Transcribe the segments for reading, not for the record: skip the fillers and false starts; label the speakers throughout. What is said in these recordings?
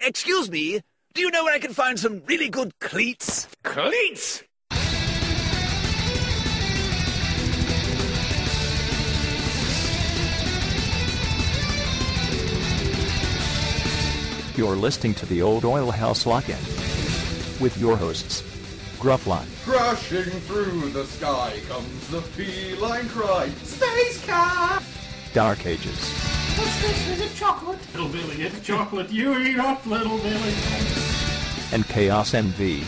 Speaker 1: Excuse me, do you know where I can find some really good cleats? Cleats?
Speaker 2: You're listening to the Old Oil House Lock-In with your hosts, Gruffline.
Speaker 3: Crashing through the sky comes the feline cry. Space car!
Speaker 2: Dark Ages.
Speaker 4: What's this? Is it chocolate? Little Billy, it's chocolate. You eat up, little Billy.
Speaker 2: And Chaos NV.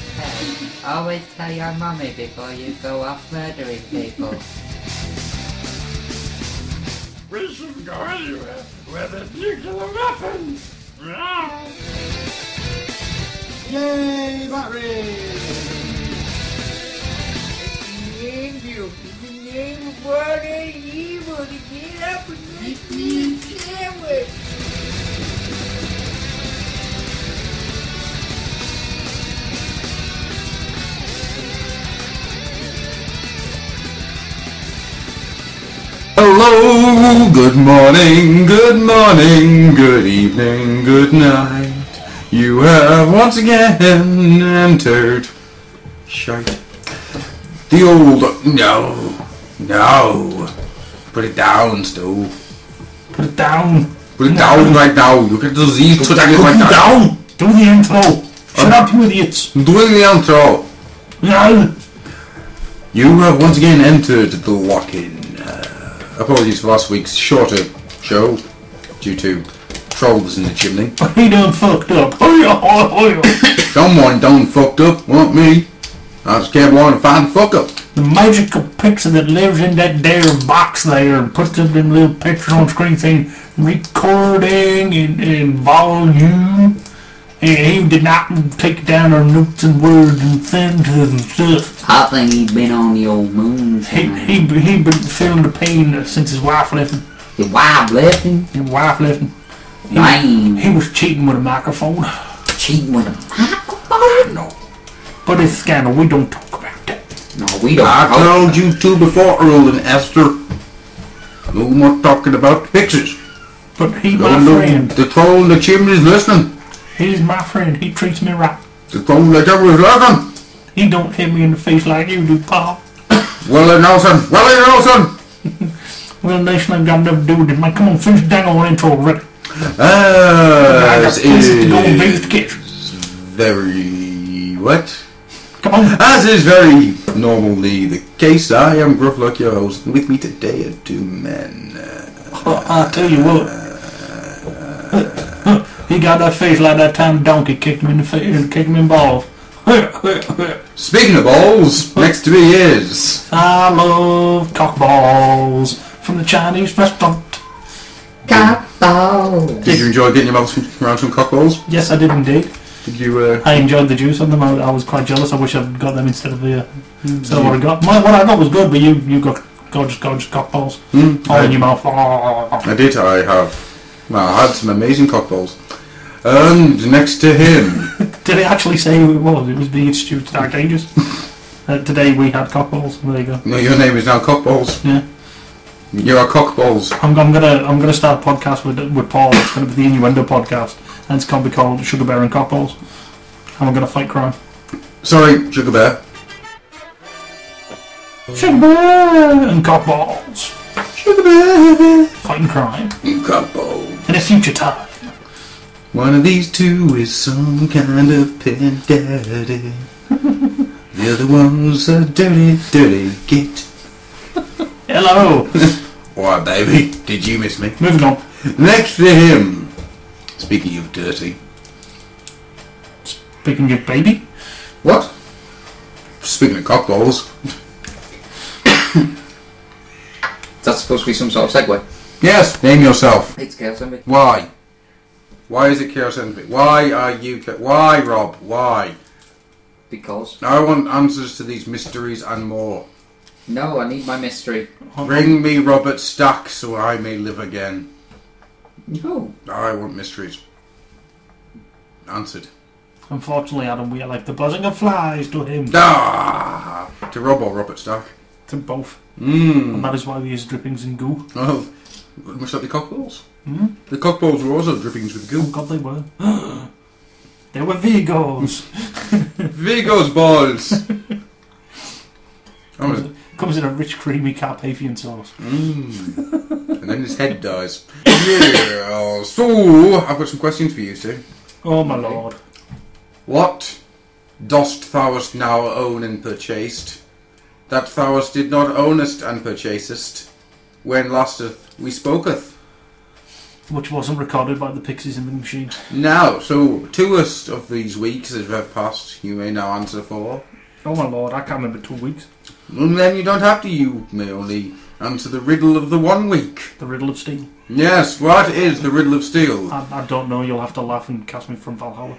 Speaker 5: Always tell your mummy before you go off murdering people.
Speaker 4: We should go anywhere where there's nuclear weapons. Yay, battery!
Speaker 5: The name of what is evil to get up and make me a sandwich.
Speaker 3: Hello, good morning, good evening, good night. You have once again entered shite. The old... No. Put it down, Stu.
Speaker 4: Put it down.
Speaker 3: Put it down right now. Look at the disease. Put it
Speaker 4: right down. Do the intro. Shut up, you idiots.
Speaker 3: I'm doing the intro.
Speaker 4: No.
Speaker 3: You have once again entered the lock-in. Apologies for last week's shorter show due to trolls in the chimney.
Speaker 4: He done fucked up.
Speaker 3: Someone done fucked up, weren't me. I just kept wanting to find the fuck up.
Speaker 4: The magical picture that lives in that there box there and puts up them little pictures on screen saying recording in volume. And he did not take down our notes and words and sentences and stuff.
Speaker 5: I think he'd been on the old moon.
Speaker 4: He'd been feeling the pain since his wife left him.
Speaker 5: His wife left him?
Speaker 4: His wife left him. He was cheating with a microphone.
Speaker 5: Cheating with a microphone?
Speaker 4: No. But it's scandal. We don't talk about that.
Speaker 5: No, we don't.
Speaker 3: I told you two before, Earl and Esther. No more talking about the pictures.
Speaker 4: But he's my friend.
Speaker 3: The troll in the chimney's listening.
Speaker 4: He's my friend. He treats me right.
Speaker 3: The troll in the chimney's listening.
Speaker 4: He don't hit me in the face like you do, Pa.
Speaker 3: Willie Nelson.
Speaker 4: Well, Nation, I've got enough to do with it, man. Come on, finish the dang on intro already.
Speaker 3: I
Speaker 4: got places to go and bathe the kids.
Speaker 3: Very... what?
Speaker 4: Come on.
Speaker 3: As is very normally the case, I am Gruffluck, your host, and with me today are two men.
Speaker 4: I'll tell you what. He got that face like that time Donkey kicked him in the face and kicked him in balls.
Speaker 3: Speaking of balls, next to me is...
Speaker 4: I love cock balls from the Chinese restaurant.
Speaker 5: Cock balls.
Speaker 3: Did you enjoy getting your mouth around some cock balls?
Speaker 4: Yes, I did indeed.
Speaker 3: Did you...
Speaker 4: I enjoyed the juice on them. I was quite jealous. I wish I'd got them instead of the... what I got. What I got was good, but you got gorgeous cock balls. All in your mouth.
Speaker 3: I did. I have... well, I had some amazing cock balls. And next to him...
Speaker 4: Did it actually say who it was? It was the Institute of Dark Ages. Today we had cock balls. There you go.
Speaker 3: No, your name is now Cock Balls.
Speaker 4: Yeah.
Speaker 3: You are Cock Balls.
Speaker 4: I'm gonna start a podcast with Paul. It's gonna be the Innuendo podcast, and it's gonna be called Sugar Bear and Cock Balls. And we're gonna fight crime.
Speaker 3: Sorry, Sugar Bear.
Speaker 4: Sugar Bear and Cock Balls.
Speaker 3: Sugar Bear.
Speaker 4: Fighting crime.
Speaker 3: Cock Balls.
Speaker 4: In a future time.
Speaker 3: One of these two is some kind of pin daddy. The other one's a dirty git.
Speaker 4: Hello.
Speaker 3: Why, baby, did you miss me?
Speaker 4: Moving on.
Speaker 3: Next to him, speaking of dirty.
Speaker 4: Speaking of baby.
Speaker 3: What? Speaking of cock balls.
Speaker 5: That's supposed to be some sort of segue.
Speaker 3: Yes, name yourself.
Speaker 5: It's Chaos Envy.
Speaker 3: Why? Why is it Chaos Envy? Why are you... why, Rob? Why?
Speaker 5: Because...
Speaker 3: I want answers to these mysteries and more.
Speaker 5: No, I need my mystery.
Speaker 3: Bring me Robert Stack so I may live again.
Speaker 5: No.
Speaker 3: I want mysteries. Answered.
Speaker 4: Unfortunately, Adam, we are like the buzzing of flies to him.
Speaker 3: Ah! To Rob or Robert Stack?
Speaker 4: To both.
Speaker 3: Mmm.
Speaker 4: And that is why we use drippings and goo.
Speaker 3: Oh. Must that be cockballs? The cockballs were also drippings with goo.
Speaker 4: Oh God, they were. They were Vigos.
Speaker 3: Vigo's balls.
Speaker 4: Comes in a rich, creamy Carpathian sauce.
Speaker 3: And then his head dies. Yeah. So, I've got some questions for you, Stu.
Speaker 4: Oh my lord.
Speaker 3: What dost thou now own and purchased, that thou did not ownest and purchasest, when lasteth we spoketh?
Speaker 4: Which wasn't recorded by the pixies in the machine.
Speaker 3: Now, so, twoest of these weeks that have passed, you may now answer for.
Speaker 4: Oh my lord, I can't remember 2 weeks.
Speaker 3: And then you don't have to, you may only answer the riddle of the 1 week.
Speaker 4: The riddle of steel.
Speaker 3: Yes, what is the riddle of steel?
Speaker 4: I don't know, you'll have to laugh and cast me from Valhalla.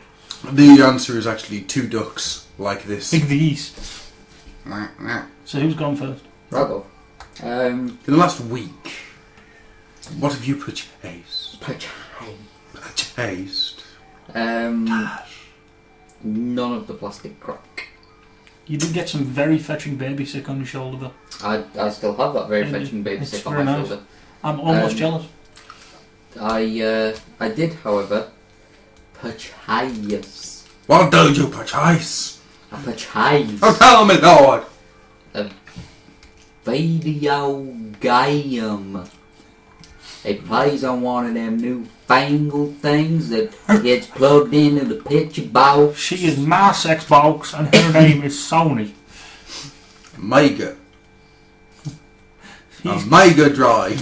Speaker 3: The answer is actually 2 ducks, like this.
Speaker 4: Big these. So who's gone first?
Speaker 6: I'll go.
Speaker 3: In the last week, what have you purchased? Purchased?
Speaker 6: None of the plastic crack.
Speaker 4: You did get some very fetching baby sick on your shoulder though.
Speaker 6: I still have that very fetching baby
Speaker 4: It's
Speaker 6: sick on
Speaker 4: very
Speaker 6: my
Speaker 4: nice.
Speaker 6: shoulder.
Speaker 4: I'm almost jealous.
Speaker 6: I did, however, purchase.
Speaker 3: What did you purchase?
Speaker 6: I purchased
Speaker 3: Oh, tell me, Lord!
Speaker 6: a video game. It plays on one of them newfangled things that gets plugged into the picture box.
Speaker 4: She is my sex box and her name is Sony.
Speaker 3: Mega. A Mega Drive.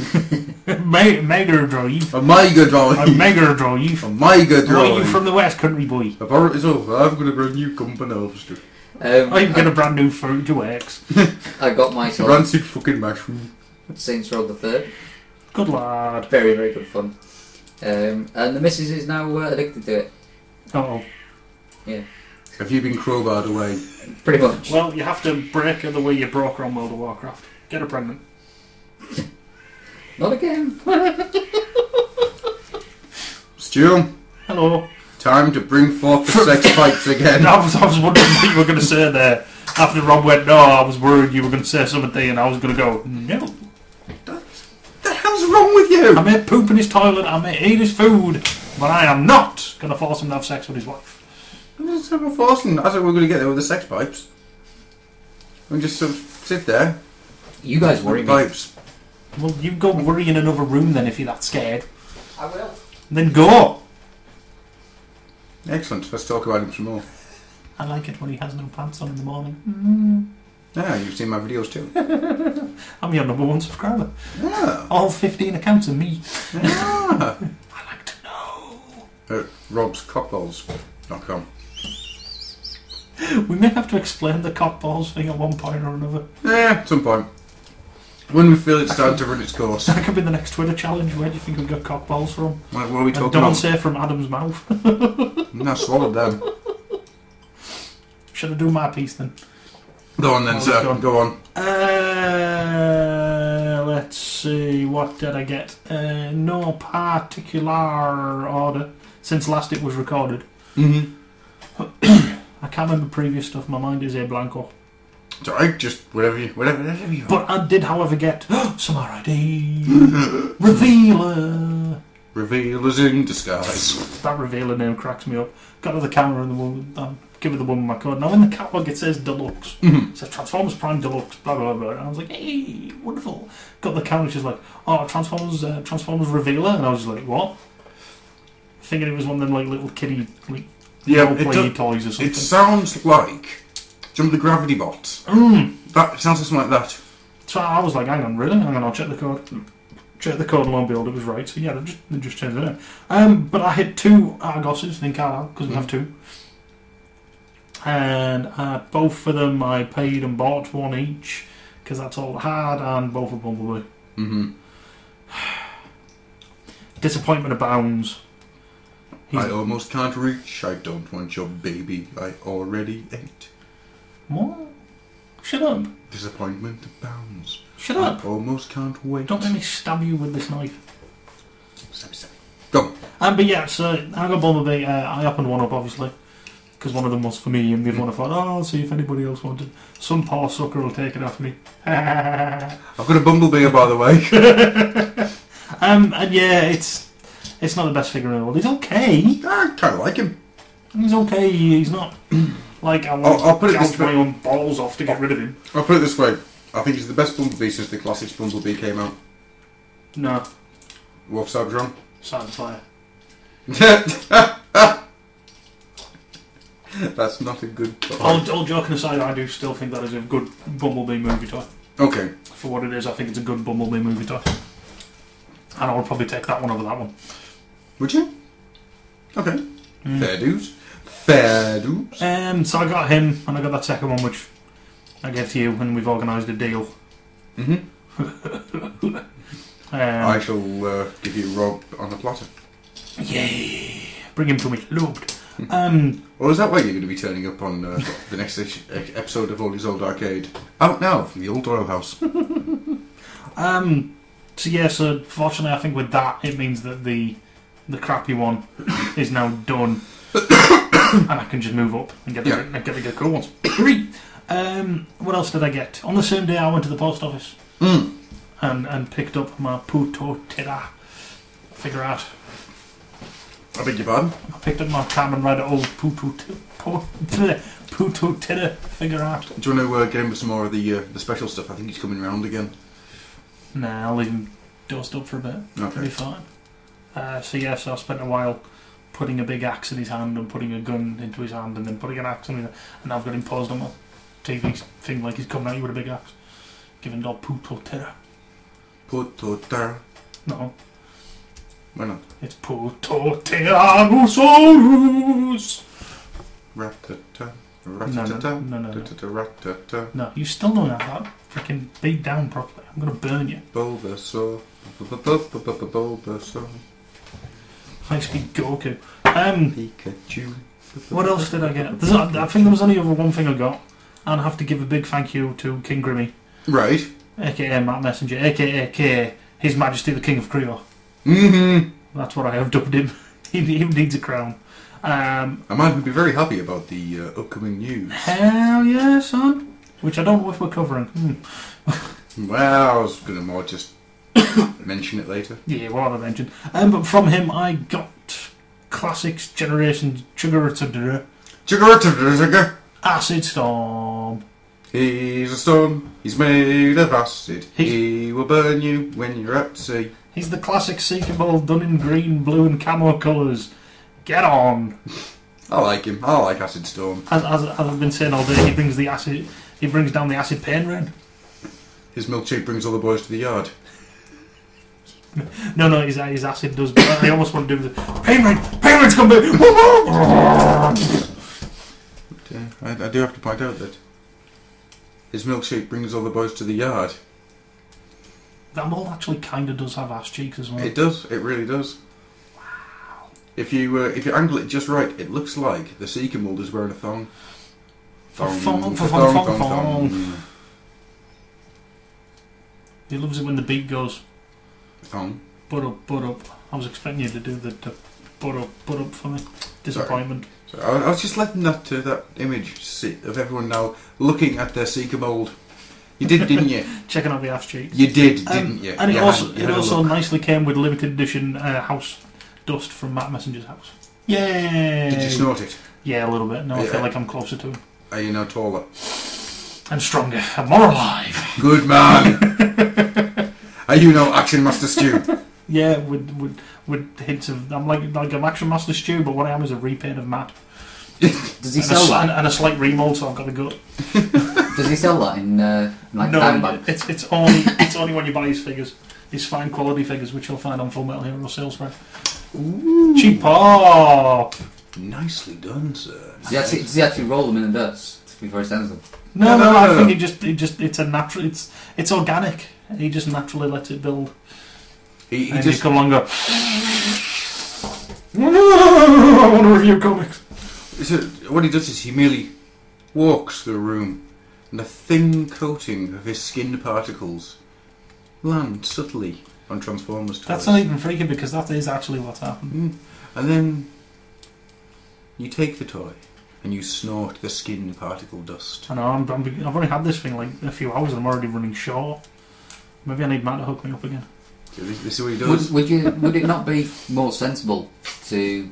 Speaker 4: Mega Drive.
Speaker 3: A Mega Drive.
Speaker 4: A Mega Drive.
Speaker 3: A Mega
Speaker 4: Why are you
Speaker 3: Drive.
Speaker 4: from the West Country, boy?
Speaker 3: Apparently so. I've got a brand new company, obviously.
Speaker 4: I've got a brand new 32X.
Speaker 6: I got myself
Speaker 3: Brand new fucking mushroom.
Speaker 6: Saints Row the 3rd.
Speaker 4: Good lad.
Speaker 6: Very, very good fun. And the missus is now addicted to it.
Speaker 4: Uh-oh.
Speaker 6: Yeah,
Speaker 3: Have you been crowbarred away?
Speaker 6: pretty much.
Speaker 4: Well, you have to break her the way you broke her on World of Warcraft. Get her pregnant.
Speaker 6: Not again.
Speaker 3: Stu,
Speaker 4: Hello.
Speaker 3: time to bring forth the sex pipes again.
Speaker 4: I was wondering what you were going to say there. After Rob went, no, I was worried you were going to say something and I was going to go, no.
Speaker 3: What the hell's wrong with you?
Speaker 4: I may poop in his toilet, I may eat his food, but I am not going to force him to have sex with his wife.
Speaker 3: That's not forcing. I said we're going to get there with the sex pipes. We just sort of sit there.
Speaker 6: You guys worry
Speaker 3: With
Speaker 6: me.
Speaker 3: pipes.
Speaker 4: Well, you go worry in another room then if you're that scared.
Speaker 6: I will.
Speaker 4: Then go.
Speaker 3: Excellent. Let's talk about him some more.
Speaker 4: I like it when he has no pants on in the morning.
Speaker 3: Yeah, you've seen my videos too.
Speaker 4: I'm your #1 subscriber.
Speaker 3: Yeah.
Speaker 4: All 15 accounts are me.
Speaker 3: Yeah.
Speaker 4: I like to know.
Speaker 3: Rob'sCockballs.com.
Speaker 4: We may have to explain the cockballs thing at one point or another.
Speaker 3: Yeah, at some point. When we feel it's time to run its course.
Speaker 4: That could be the next Twitter challenge. Where do you think we got cockballs from?
Speaker 3: What are we
Speaker 4: And
Speaker 3: talking
Speaker 4: don't
Speaker 3: about?
Speaker 4: say from Adam's mouth.
Speaker 3: I swallowed them.
Speaker 4: Should I do my piece then?
Speaker 3: Go on then,
Speaker 4: Oh,
Speaker 3: sir.
Speaker 4: gone.
Speaker 3: Go on.
Speaker 4: Let's see. What did I get? No particular order. Since last it was recorded.
Speaker 3: Mm-hmm.
Speaker 4: I can't remember previous stuff. My mind is a blanco.
Speaker 3: It's alright, just whatever you want.
Speaker 4: But I did, however, get some R.I.D. Revealer.
Speaker 3: Revealers in disguise.
Speaker 4: That revealer name cracks me up. Got to the camera and the woman. Give her the woman my code. Now in the catalogue it says Deluxe. It says Transformers Prime Deluxe. Blah blah blah. And I was like, hey, wonderful. Got the camera. She's like, oh, Transformers Revealer. And I was like, what? Thinking it was one of them like little kiddie like role-play toys or something.
Speaker 3: It sounds like some of the gravity bots. That sounds like something like that.
Speaker 4: So I was like, hang on, really? Hang on, I'll check the code. Check the code and lo and behold, it was right. So yeah, they just changed it in. But I hit 2 Argoses in Carlisle, because we have 2. And both of them I paid and bought 1 each, because that's all I had, and both of Bumblebee.
Speaker 3: Mm-hmm.
Speaker 4: Disappointment abounds.
Speaker 3: I almost can't reach. I don't want your baby. I already ate.
Speaker 4: What? Shut up.
Speaker 3: Disappointment abounds.
Speaker 4: Shut up.
Speaker 3: I almost can't wait.
Speaker 4: Don't let me stab you with this knife.
Speaker 3: Stab. Go.
Speaker 4: But yeah, so I got Bumblebee. I opened one up, obviously, because one of them was for me, and the other one I thought, oh, I'll see if anybody else wanted. Some poor sucker will take it off me.
Speaker 3: I've got a Bumblebee, by the way.
Speaker 4: And yeah, it's not the best figure in the world. He's okay.
Speaker 3: I kind of like him.
Speaker 4: He's okay. He's not like I want
Speaker 3: I'll put
Speaker 4: to
Speaker 3: it this
Speaker 4: gouge my
Speaker 3: way.
Speaker 4: own balls off to get rid of him.
Speaker 3: I'll put it this way. I think he's the best Bumblebee since the Classics Bumblebee came out.
Speaker 4: No,
Speaker 3: Wolf Sabron.
Speaker 4: Silent Fire.
Speaker 3: That's not a good
Speaker 4: All joking aside, I do still think that is a good Bumblebee movie toy.
Speaker 3: Okay.
Speaker 4: For what it is, I think it's a good Bumblebee movie toy. And I would probably take that one over that one.
Speaker 3: Would you? Okay. Fair dues. Fair dues.
Speaker 4: So I got him, and I got that second one, which I gave to you, and we've organised a deal.
Speaker 3: Mm-hmm. I shall give you Rob on the platter.
Speaker 4: Yay! Bring him to me, loved.
Speaker 3: Well, is that why you're going to be turning up on the next episode of Oldie's Old Arcade? Out now from the Old Oil House.
Speaker 4: So fortunately, I think with that, it means that the crappy one is now done, and I can just move up and get the cool ones. What else did I get? On the same day, I went to the post office and picked up my Puto Tira figure out.
Speaker 3: I beg your pardon?
Speaker 4: I picked up my Kamen Rider old Puto Tira figure out.
Speaker 3: Do you want to get him with some more of the special stuff? I think he's coming round again.
Speaker 4: Nah, I'll leave him dosed up for a bit. Okay. It'll be fine. So I spent a while putting a big axe in his hand and putting a gun into his hand and then putting an axe in his hand, and I've got him paused on my TV thing like he's coming at you with a big axe. Giving it all Puto Tira.
Speaker 3: Puto Tira?
Speaker 4: No.
Speaker 3: Why not?
Speaker 4: It's Puto Tyrannosaurus!
Speaker 3: Ratata.
Speaker 4: No, you still don't have that freaking beat down properly. I'm going to burn you.
Speaker 3: Bulbasaur. Bulbasaur.
Speaker 4: High speed Goku.
Speaker 3: Pikachu.
Speaker 4: What else did I get? I think there was only one thing I got, and I have to give a big thank you to King Grimmy.
Speaker 3: Right.
Speaker 4: AKA Matt Messenger, AKA His Majesty the King of Creole.
Speaker 3: Mm-hmm.
Speaker 4: That's what I have dubbed him. He needs a crown.
Speaker 3: I might be very happy about the upcoming news.
Speaker 4: Hell yeah, son. Which I don't know if we're covering.
Speaker 3: Well, I was going to more just mention it later.
Speaker 4: Yeah, we'll have a mention. But from him, I got Classics Generation Sugar Acid Storm.
Speaker 3: He's a storm. He's made of acid. He will burn you when you're at sea.
Speaker 4: He's the classic Seeker Ball done in green, blue, and camo colours. Get on.
Speaker 3: I like him. I like Acid Storm.
Speaker 4: As I've been saying all day, he brings down the acid pain rain.
Speaker 3: His milkshake brings all the boys to the yard.
Speaker 4: No, his acid does. But I almost want to do the pain rain. Pain rain's coming.
Speaker 3: I do have to point out that his milkshake brings all the boys to the yard.
Speaker 4: That mold actually kind of does have ass cheeks as well.
Speaker 3: It does. It really does. Wow. If you angle it just right, it looks like the Seeker mold is wearing a thong. Thong.
Speaker 4: He loves it when the beat goes.
Speaker 3: Thong.
Speaker 4: Butt up. I was expecting you to do the butt up for me. Disappointment.
Speaker 3: Sorry, I was just letting that image of everyone now looking at their Seeker mold. You did, didn't you?
Speaker 4: Checking out the ass cheeks.
Speaker 3: You did, didn't you?
Speaker 4: And it also nicely came with limited edition house dust from Matt Messenger's house. Yay!
Speaker 3: Did you snort it?
Speaker 4: Yeah, a little bit. Now I feel like I'm closer to him.
Speaker 3: Are you now taller?
Speaker 4: And stronger. And more alive.
Speaker 3: Good man! Are you now Action Master Stew?
Speaker 4: Yeah, with hints of... I'm like I'm Action Master Stew, but what I am is a repaint of Matt.
Speaker 6: Does he sell that?
Speaker 4: And a slight remold, so I've got the gut.
Speaker 6: Does he sell that in like
Speaker 4: no,
Speaker 6: time bags?
Speaker 4: It's only when you buy his figures, his fine quality figures, which you'll find on Full Metal Hero sales spread. Cheap pop.
Speaker 3: Nicely done, sir.
Speaker 6: Does he actually roll them in the dust before he sends them?
Speaker 4: No. I think it's a natural. It's organic. He just naturally lets it build.
Speaker 3: He
Speaker 4: and
Speaker 3: just
Speaker 4: you come along and go. I want to review comics.
Speaker 3: So what he does is he merely walks through a room, and a thin coating of his skin particles land subtly on Transformers toys.
Speaker 4: That's not even freaky because that is actually what's happened.
Speaker 3: And then you take the toy and you snort the skin particle dust.
Speaker 4: I know. I've only had this thing like a few hours and I'm already running short. Maybe I need Matt to hook me up again.
Speaker 3: So this is what he does.
Speaker 6: Would it not be more sensible to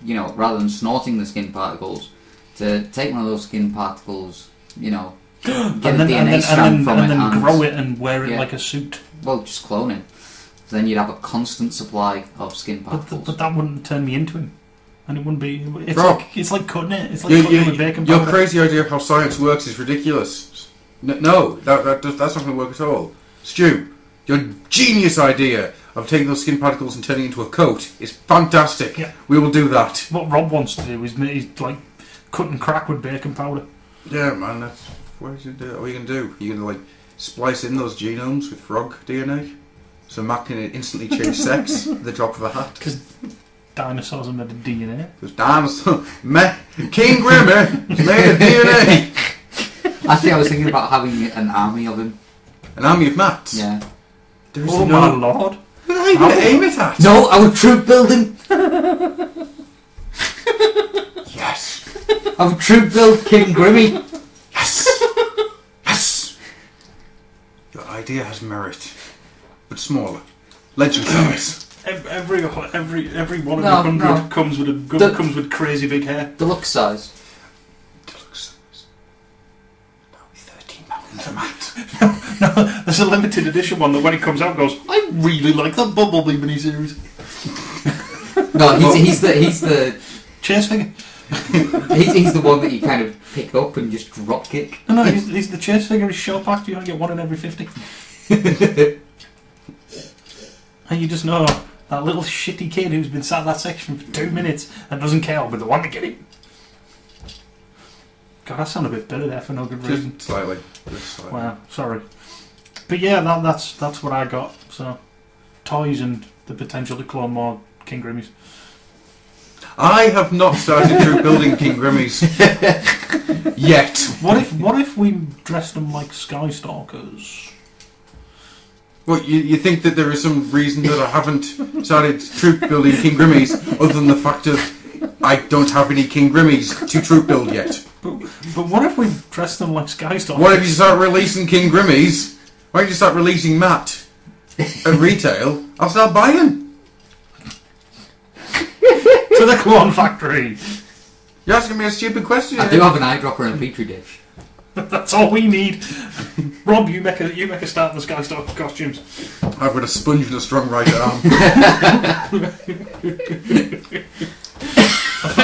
Speaker 6: you know, rather than snorting the skin particles, to take one of those skin particles, you know, get a DNA strand from it,
Speaker 4: and then grow it and wear it like a suit.
Speaker 6: Well, just cloning. So then you'd have a constant supply of skin particles.
Speaker 4: But that wouldn't turn me into him. And it wouldn't be... It's like cutting it. It's like cutting it with baking powder.
Speaker 3: Your crazy idea of how science works is ridiculous. No, that's not going to work at all. Stu, your genius idea of taking those skin particles and turning into a coat is fantastic.
Speaker 4: Yeah.
Speaker 3: We will do that.
Speaker 4: What Rob wants to do is like cutting crack with baking powder.
Speaker 3: Yeah, man, that's what are you going to do? You're going to like splice in those genomes with frog DNA? So Matt can instantly change sex at the drop of a hat?
Speaker 4: Because dinosaurs are made of DNA.
Speaker 3: Because dinosaurs... King Grimmer is made of DNA!
Speaker 6: Actually, I was thinking about having an army of him.
Speaker 3: An army of Matts?
Speaker 6: Yeah.
Speaker 4: Oh my lord.
Speaker 3: Who are you going to aim it at?
Speaker 6: No, I would troop building!
Speaker 3: Yes!
Speaker 6: I would troop build King Grimmy!
Speaker 3: Yes! Yes! Your idea has merit. But smaller. Legend size.
Speaker 4: Every one of the 100 comes with crazy big hair.
Speaker 6: Deluxe size.
Speaker 3: Deluxe size. That'll be £13 a month.
Speaker 4: No, there's a limited edition one that when it comes out goes, I really like that Bumblebee miniseries.
Speaker 6: No, he's the
Speaker 4: Chase figure.
Speaker 6: he's the one that you kind of pick up and just drop kick.
Speaker 4: No, he's the Chase figure. He's show packed. You only get one in every 50. And you just know that little shitty kid who's been sat in that section for 2 minutes and doesn't care, but the one to get him. God, that sounded a bit bitter there for no good reason.
Speaker 3: Just slightly.
Speaker 4: Wow, sorry. But yeah, that's what I got. So, toys and the potential to clone more King Grimmies.
Speaker 3: I have not started through building King Grimmies yet.
Speaker 4: What if we dressed them like Skystalkers?
Speaker 3: What, you think that there is some reason that I haven't started troop building King Grimmies other than the fact of I don't have any King Grimmies to troop build yet?
Speaker 4: But what if we dressed them like Skystalkers?
Speaker 3: What if you start releasing King Grimmies? Why don't you start releasing Matt at retail? I'll start buying.
Speaker 4: To the clone factory.
Speaker 3: You're asking me a stupid question.
Speaker 6: I do have an eyedropper and a petri dish.
Speaker 4: That's all we need. Rob, you make a start in the Skystalker costumes.
Speaker 3: I've got a sponge and a strong right arm.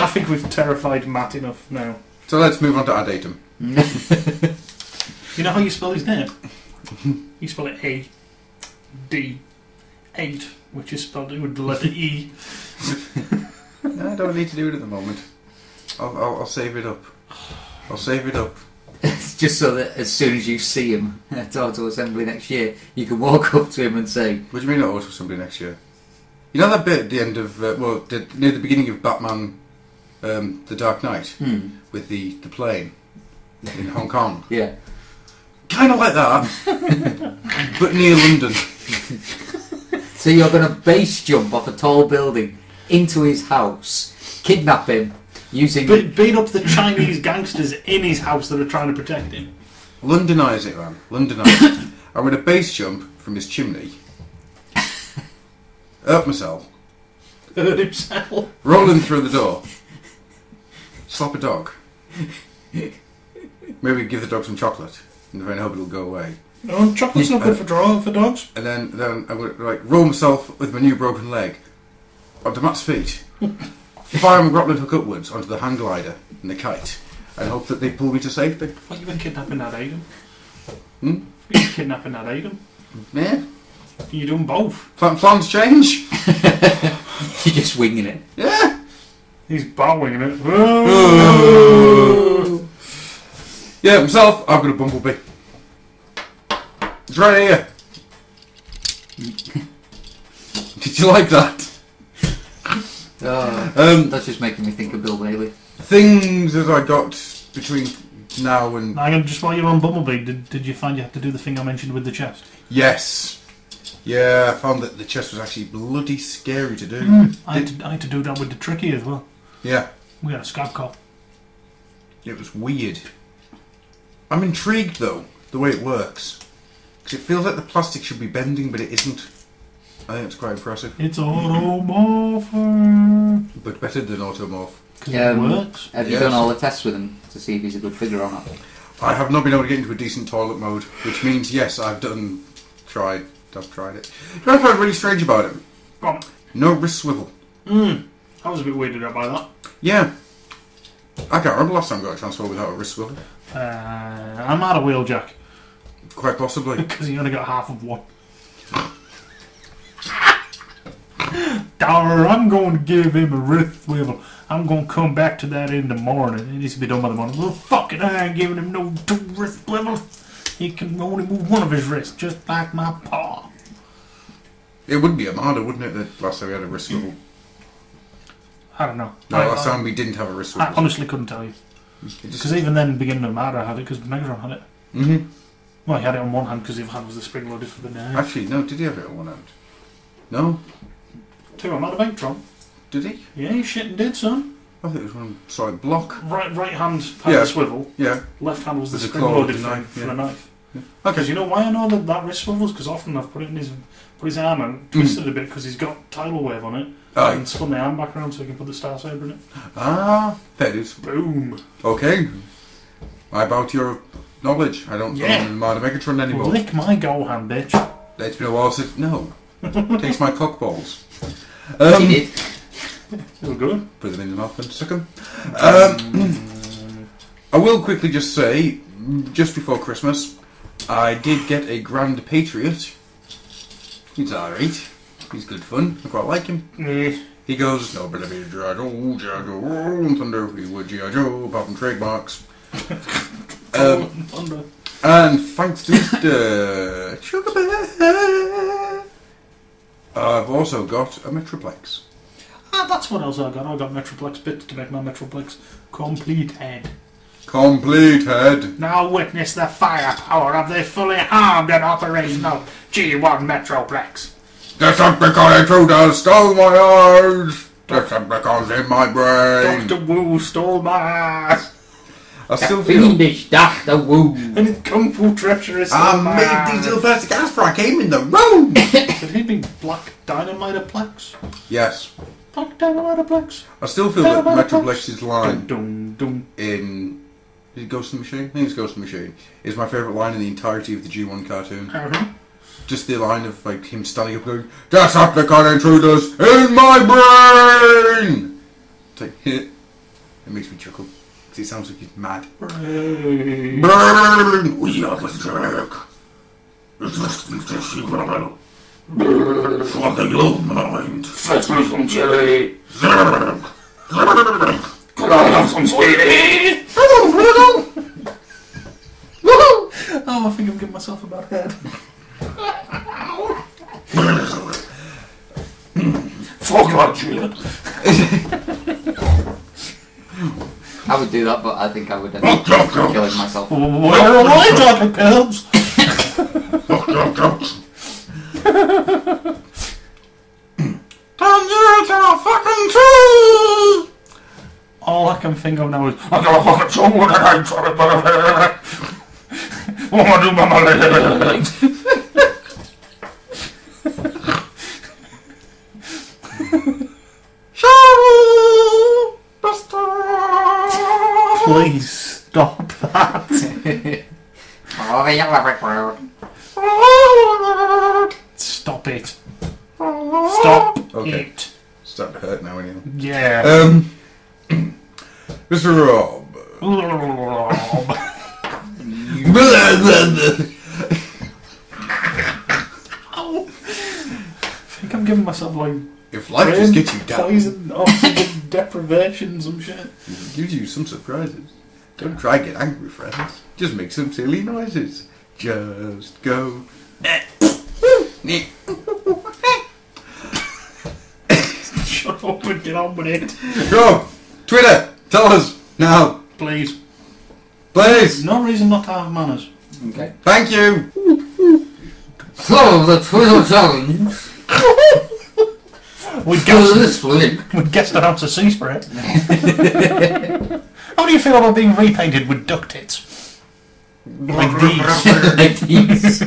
Speaker 4: I think we've terrified Matt enough now.
Speaker 3: So let's move on to our datum.
Speaker 4: You know how you spell his name? You spell it A-D-8, which is spelled with the letter E.
Speaker 3: I don't need to do it at the moment. I'll save it up. I'll save it up.
Speaker 6: Just so that as soon as you see him at Auto Assembly next year, you can walk up to him and say...
Speaker 3: What do you mean at Auto Assembly next year? You know that bit at the end of... near the beginning of Batman The Dark Knight? With the plane in Hong Kong?
Speaker 6: Yeah.
Speaker 3: Kind of like that, but near London.
Speaker 6: So you're going to base jump off a tall building into his house, kidnap him, using...
Speaker 4: Beat up the Chinese gangsters in his house that are trying to protect him.
Speaker 3: Londonise it, man. Londonise it. I'm going to base jump from his chimney, up myself,
Speaker 4: Hurt himself.
Speaker 3: rolling through the door, slap a dog, maybe give the dog some chocolate, and then hope it'll go away.
Speaker 4: No, chocolate's not good for dogs.
Speaker 3: And then I'm going to roll myself with my new broken leg onto Matt's feet, fire my grappling hook upwards onto the hang glider and the kite, and hope that they pull me to safety.
Speaker 4: What, you been kidnapping that item?
Speaker 3: Hmm?
Speaker 4: You been kidnapping that item?
Speaker 3: Yeah.
Speaker 4: You're doing both.
Speaker 3: Plans change?
Speaker 6: You're just winging it.
Speaker 3: Yeah.
Speaker 4: He's bowing it.
Speaker 3: Yeah, myself, I've got a bumblebee. It's right here. Did you like that?
Speaker 6: That's just making me think of Bill Bailey.
Speaker 3: Things that I got between now and...
Speaker 4: Hang on, just while you're on Bumblebee, did you find you had to do the thing I mentioned with the chest?
Speaker 3: Yes. Yeah, I found that the chest was actually bloody scary to do.
Speaker 4: I had to do that with the tricky as well.
Speaker 3: Yeah.
Speaker 4: We had a scab cop.
Speaker 3: It was weird. I'm intrigued, though, the way it works. Because it feels like the plastic should be bending, but it isn't. I think it's quite impressive.
Speaker 4: It's automorpher.
Speaker 3: But better than Automorph.
Speaker 4: Because it works.
Speaker 6: Have you
Speaker 3: Yes.
Speaker 6: done all the tests with him to see if he's a good figure or not?
Speaker 3: I have not been able to get into a decent toilet mode, which means, yes, I've tried it. You know what I find really strange about him?
Speaker 4: Go on.
Speaker 3: No wrist swivel.
Speaker 4: I was a bit weirded out by that.
Speaker 3: Yeah. I can't remember last time I got a transformer without a wrist swivel.
Speaker 4: I'm out of Wheeljack.
Speaker 3: Quite possibly.
Speaker 4: Because he only got half of one. Darn, I'm going to give him a wrist swivel. I'm going to come back to that in the morning. It needs to be done by the morning. Well, fucking I ain't giving him no 2 wrist swivels. He can only move one of his wrists, just like my paw.
Speaker 3: It would be Armada, wouldn't it, that last time we had a wrist swivel?
Speaker 4: I don't know.
Speaker 3: No, last time we didn't have a wrist
Speaker 4: I
Speaker 3: swivel.
Speaker 4: honestly couldn't tell you. Because even then, beginning of Armada had it, because Megatron had it.
Speaker 3: Mm-hmm.
Speaker 4: Well, he had it on one hand because the other hand was the spring loaded for the name.
Speaker 3: Actually, no, did he have it on one hand? No?
Speaker 4: Two Armada Megatron.
Speaker 3: Did he?
Speaker 4: Yeah, you shit and did, son.
Speaker 3: I think it was one solid block.
Speaker 4: Right hand had
Speaker 3: Yeah.
Speaker 4: the swivel.
Speaker 3: Yeah.
Speaker 4: Left hand was the
Speaker 3: With the
Speaker 4: spring
Speaker 3: claw,
Speaker 4: loaded
Speaker 3: the
Speaker 4: for
Speaker 3: knife,
Speaker 4: the
Speaker 3: yeah.
Speaker 4: knife.
Speaker 3: Okay.
Speaker 4: Because you know why I know that wrist swivels? Because often I've put his arm and twisted it a bit because he's got tidal wave on it.
Speaker 3: Aye.
Speaker 4: And spun the arm back around so he can put the Star Saber in it.
Speaker 3: Ah, fair dues.
Speaker 4: Boom.
Speaker 3: Okay. I bow to your knowledge. I don't
Speaker 4: Yeah.
Speaker 3: own Armada Megatron anymore.
Speaker 4: Lick my Gohan, bitch.
Speaker 3: It's been a while since... No. Taste my cockballs.
Speaker 6: He did.
Speaker 4: Feel good.
Speaker 3: Put them in the mouth and suck them. I will quickly just say, just before Christmas, I did get a Grand Patriot. He's alright. He's good fun. I quite like him. He goes, no, but I mean, G.I. Joe, Thunder, we would G.I. Joe, apart from trademarks.
Speaker 4: Thunder.
Speaker 3: And thanks to Mr. Sugar Bear, I've also got a Metroplex.
Speaker 4: Ah, that's what else I got. I got Metroplex bits to make my Metroplex complete head.
Speaker 3: Complete head.
Speaker 4: Now witness the firepower of the fully armed and operational G1 Metroplex.
Speaker 3: Decepticon intruder stole my eyes. Decepticon's in my brain.
Speaker 4: Dr. Wu stole my eyes.
Speaker 3: I still
Speaker 6: That
Speaker 3: feel...
Speaker 6: fiendish Dr. Wu.
Speaker 4: And his Kung Fu treasure is
Speaker 3: I
Speaker 4: stole my
Speaker 3: made
Speaker 4: eyes.
Speaker 3: these little plastic gas before I came in the room.
Speaker 4: Could he be Black Dynamite-Plex?
Speaker 3: Yes.
Speaker 4: Black Dynamite-Plex?
Speaker 3: I still feel that Metroplex's line
Speaker 4: Dum, dum,
Speaker 3: in... Is it Ghost in the Machine? I think it's Ghost in the Machine. Is my favourite line in the entirety of the G1 cartoon.
Speaker 4: dum.
Speaker 3: Just the line of like him standing up going, Decepticon intruders in my brain! It's like, it makes me chuckle. Because it sounds like he's mad.
Speaker 4: Hooray.
Speaker 3: Brain! We are the Zerg. It's listening to Shigoro. For the old mind.
Speaker 4: Fetch me some jelly.
Speaker 3: Zerg! Zerg!
Speaker 4: Could I have some sweetie? Oh, I think I'm giving myself a bad head. Fuck that shit.
Speaker 6: I would do that, but I think I would end up killing myself.
Speaker 4: Where are my Dr. Pills?
Speaker 3: Turn you to a fucking tree!
Speaker 4: All I can think of now is I got a fucking someone and I'm sorry, but what am I doing by my legs? Please stop that. Stop it. Stop
Speaker 3: Okay.
Speaker 4: it.
Speaker 3: Starting to hurt now anyway.
Speaker 4: Yeah.
Speaker 3: Mr. Rob.
Speaker 4: I think I'm giving myself like
Speaker 3: If life just gets you down,
Speaker 4: poison, oxygen deprivation, some shit.
Speaker 3: it gives you some surprises. Don't try to get angry, friends. Just make some silly noises. Just go.
Speaker 4: Shut up and get on with it.
Speaker 3: Rob, Twitter, tell us now,
Speaker 4: Please.
Speaker 3: please.
Speaker 4: No reason not to have manners.
Speaker 6: Okay.
Speaker 3: Thank you.
Speaker 6: So, the Twitter challenge
Speaker 4: We
Speaker 6: for
Speaker 4: guessed,
Speaker 6: this week.
Speaker 4: we guessed an ounce of sea spray. How do you feel about being repainted with duct tits? Like these.
Speaker 6: Like these.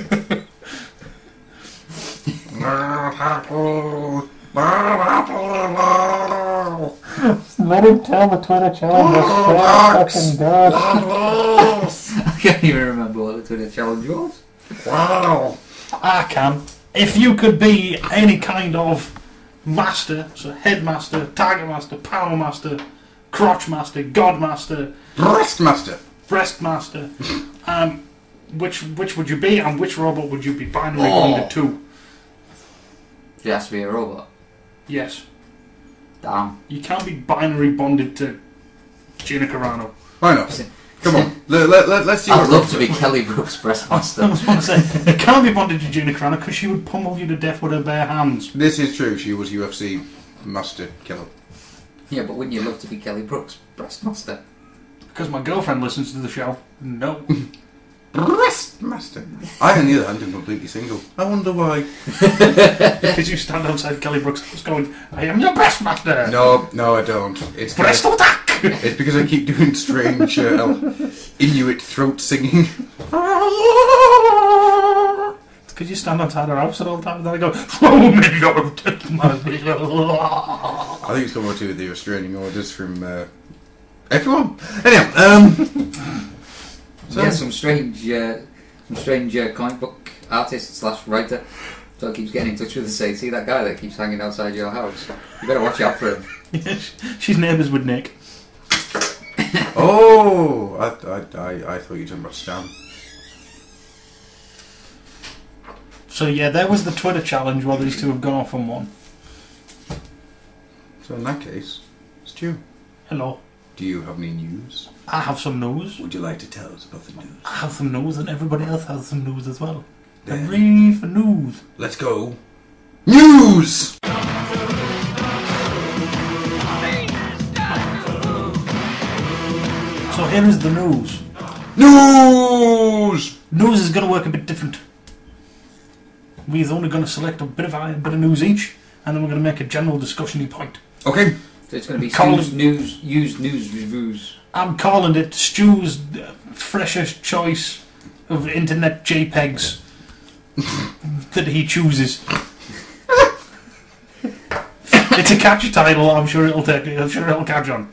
Speaker 4: Let him tell the Twitter challenge. Fucking God.
Speaker 6: I can't even remember what the Twitter challenge was.
Speaker 3: Wow.
Speaker 4: I can. If you could be any kind of master, so headmaster, target master, power master, crotch master, god master,
Speaker 3: Breastmaster.
Speaker 4: breastmaster, which would you be, and which robot would you be binary bonded to?
Speaker 6: It has to be a robot.
Speaker 4: Yes.
Speaker 6: Damn.
Speaker 4: You can't be binary bonded to Gina Carano.
Speaker 3: Why not? Come on. Let's see.
Speaker 6: I'd love to be Kelly Brook's breastmaster.
Speaker 4: I was going to say, it can't be bonded to Gina Carano because she would pummel you to death with her bare hands.
Speaker 3: This is true. She was UFC master killer.
Speaker 6: Yeah, but wouldn't you love to be Kelly Brook's breastmaster?
Speaker 4: Because my girlfriend listens to the show. No.
Speaker 3: Breastmaster. I, on the other hand, am completely single. I wonder why.
Speaker 4: Because you stand outside Kelly Brook's house going, I am your breastmaster.
Speaker 3: No, I don't. It's
Speaker 4: Breast attack!
Speaker 3: It's because I keep doing strange Inuit throat singing.
Speaker 4: It's because you stand outside her house at all times and I go, show me your breastmaster.
Speaker 3: I think it's got more to do with the restraining orders from everyone. Anyhow, so
Speaker 6: Yeah, some strange comic book artist / writer. So keeps getting in touch with us saying, see that guy that keeps hanging outside your house? You better watch out for him.
Speaker 4: Yeah, she's neighbours with Nick.
Speaker 3: oh, I thought you were talking about Stan.
Speaker 4: So yeah, there was the Twitter challenge while these two have gone off on one.
Speaker 3: So in that case, Stu,
Speaker 4: Hello.
Speaker 3: do you have any news?
Speaker 4: I have some news.
Speaker 3: Would you like to tell us about the news?
Speaker 4: I have some news and everybody else has some news as well.
Speaker 3: Then-
Speaker 4: I'm ready for news.
Speaker 3: Let's go. News!
Speaker 4: So here is the news.
Speaker 3: News!
Speaker 4: News is going to work a bit different. We're only going to select a bit of news each, and then we're going to make a general discussion point.
Speaker 3: Okay.
Speaker 6: So it's going to be
Speaker 4: Colin-
Speaker 6: used news reviews.
Speaker 4: I'm calling it Stu's freshest choice of internet JPEGs that he chooses. It's a catchy title. I'm sure it'll catch on.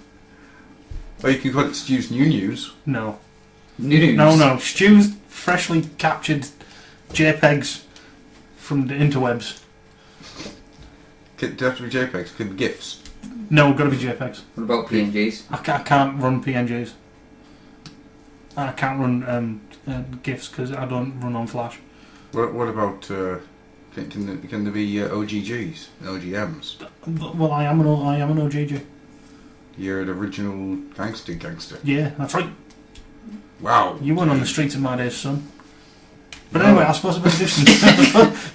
Speaker 3: Or you can call it Stu's New News.
Speaker 4: No.
Speaker 6: News.
Speaker 4: No. Stu's freshly captured JPEGs from the interwebs.
Speaker 3: Do they have to be JPEGs? Could be GIFs.
Speaker 4: No, gotta be JPEGs.
Speaker 6: What about PNGs?
Speaker 4: I can't run PNGs. I can't run GIFs because I don't run on Flash.
Speaker 3: What about, can there be OGGs and OGMs?
Speaker 4: Well, I am an OGG.
Speaker 3: You're an original gangster.
Speaker 4: Yeah, that's right.
Speaker 3: Wow.
Speaker 4: You weren't on the streets of my days, son. But anyway, I suppose I better do some.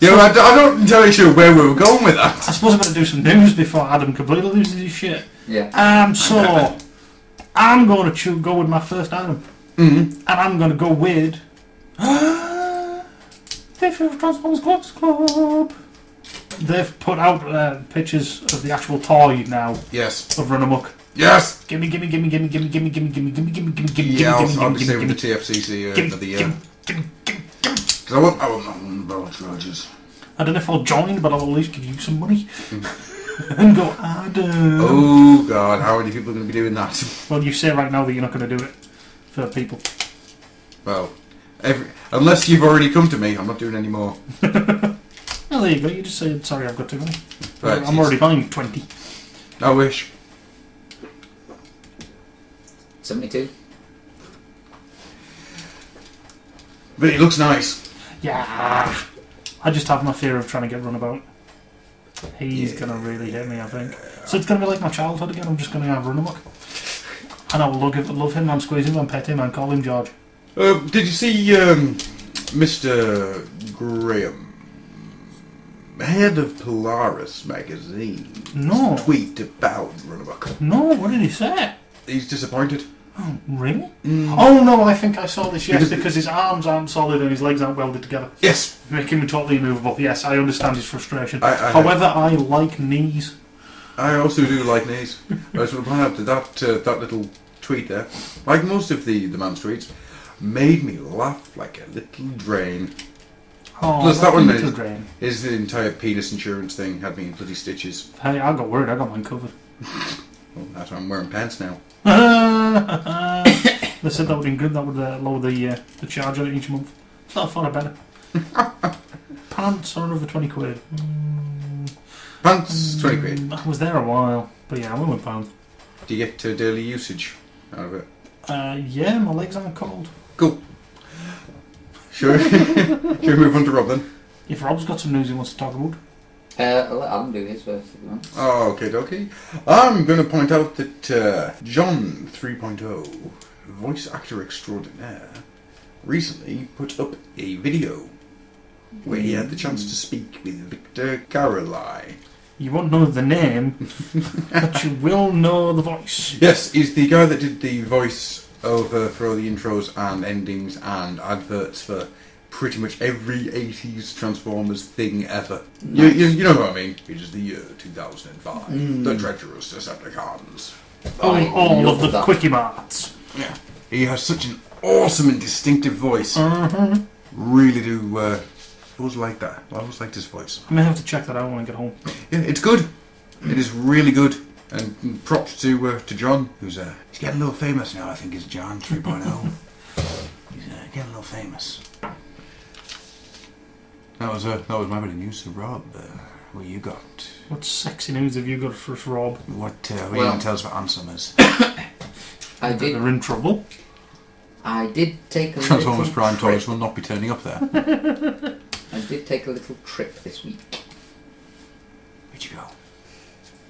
Speaker 3: I'm not entirely sure where we were going with that.
Speaker 4: I suppose I better do some news before Adam completely loses his shit.
Speaker 6: Yeah.
Speaker 4: So I'm going to go with my first item, and I'm going to go with the Transformers Club. They've put out pictures of the actual toy now.
Speaker 3: Yes.
Speaker 4: Of Run Amok.
Speaker 3: Yes.
Speaker 4: Gimme.
Speaker 3: Yeah, I'll be staying with the TFCC of the year. Because I want balance charges.
Speaker 4: I don't know if I'll join, but I'll at least give you some money. And go, Adam.
Speaker 3: Oh God, how many people are going to be doing that?
Speaker 4: Well, you say right now that you're not going to do it for people.
Speaker 3: Well, unless you've already come to me, I'm not doing any more.
Speaker 4: Well, there you go. You just say, sorry, I've got too many.
Speaker 3: Right,
Speaker 4: I'm already buying 20.
Speaker 3: I wish.
Speaker 6: 72.
Speaker 3: But it looks nice.
Speaker 4: Yeah. I just have my fear of trying to get runabout. He's going to really hit me, I think. So it's going to be like my childhood again. I'm just going to have run amok. And I will love him and squeeze him and pet him and call him George.
Speaker 3: Did you see Mr. Graham, head of Polaris magazine,
Speaker 4: No.
Speaker 3: tweet about Runabout?
Speaker 4: No, what did he say?
Speaker 3: He's disappointed.
Speaker 4: Oh, really? Oh no, I think I saw this, yes, because his arms aren't solid and his legs aren't welded together.
Speaker 3: Yes.
Speaker 4: Making him totally immovable. Yes, I understand his frustration.
Speaker 3: However,
Speaker 4: I like knees.
Speaker 3: I also do like knees. I just want to point out that that little tweet there, like most of the man's tweets, made me laugh like a little drain.
Speaker 4: Oh,
Speaker 3: Plus that one
Speaker 4: into the drain.
Speaker 3: is the entire penis insurance thing had me in bloody stitches.
Speaker 4: Hey, I got worried. I got mine covered.
Speaker 3: Well, that's why I'm wearing pants now.
Speaker 4: They said that would lower the charge on it each month. So I thought I'd better. Pants are another 20 quid.
Speaker 3: Pants, 20 quid.
Speaker 4: I was there a while, but yeah, I went with pants.
Speaker 3: Do you get daily usage out of it?
Speaker 4: Yeah, my legs aren't cold.
Speaker 3: Cool. Sure. Should we move on to Rob then?
Speaker 4: If Rob's got some news he wants to talk about.
Speaker 6: I'll let Adam do his first, if you want.
Speaker 3: Oh, okay, dokie. I'm going to point out that John 3.0, voice actor extraordinaire, recently put up a video where he had the chance to speak with Victor Caroli.
Speaker 4: You won't know the name, but you will know the voice.
Speaker 3: Yes, he's the guy that did the voice over for all the intros and endings and adverts for pretty much every 80s Transformers thing ever.
Speaker 6: Nice.
Speaker 3: You know what I mean? It is the year 2005. The treacherous Decepticons.
Speaker 4: All of the Quickie Marts.
Speaker 3: Yeah. He has such an awesome and distinctive voice.
Speaker 4: Mm-hmm.
Speaker 3: Really do. Always like that. I always liked his voice.
Speaker 4: I may have to check that out when I get home.
Speaker 3: Yeah, it's good. It is really good. And props to John, who's he's getting a little famous now. I think is John 3.0. He's getting a little famous. That was my bit of news. So Rob, what you got?
Speaker 4: What sexy news have you got for us, Rob?
Speaker 3: What are you going to tell us about Ann Summers?
Speaker 4: They're in trouble.
Speaker 6: I did take a
Speaker 3: Transformers
Speaker 6: little
Speaker 3: Prime
Speaker 6: trip.
Speaker 3: Toys will not be turning up there.
Speaker 6: I did take a little trip this week.
Speaker 3: Where'd you go?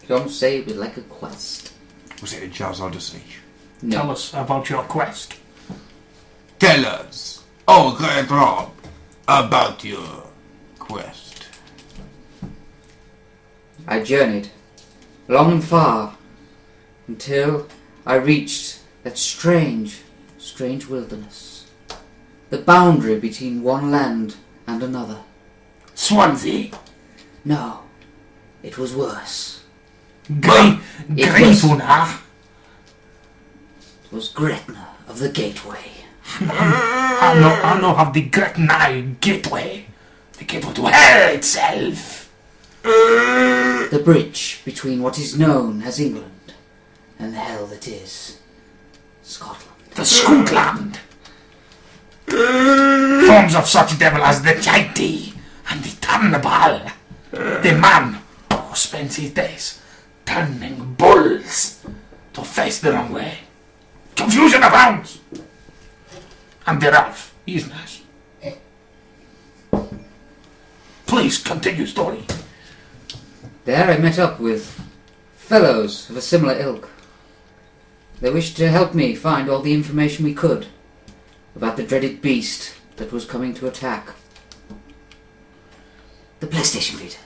Speaker 6: Don't say it was like a quest.
Speaker 3: Was it a Jazz Odyssey?
Speaker 6: No.
Speaker 4: Tell us about your quest.
Speaker 3: Tell us, oh great Rob, about your quest.
Speaker 6: I journeyed long and far until I reached that strange wilderness. The boundary between one land and another.
Speaker 4: Swansea.
Speaker 6: No, it was worse.
Speaker 4: Great one, huh?
Speaker 6: It was Gretna of the Gateway.
Speaker 4: I know of the Gretna Gateway. The gateway to hell itself.
Speaker 6: The bridge between what is known as England and the hell that is Scotland.
Speaker 4: The Scotland. Forms of such devil as the Chaiti and the Tannibal. The man who spends his days turning bulls to face the wrong way. Confusion abounds. And the Ralph, he's nice. Please continue story.
Speaker 6: There I met up with fellows of a similar ilk. They wished to help me find all the information we could about the dreaded beast that was coming to attack. The PlayStation Vita.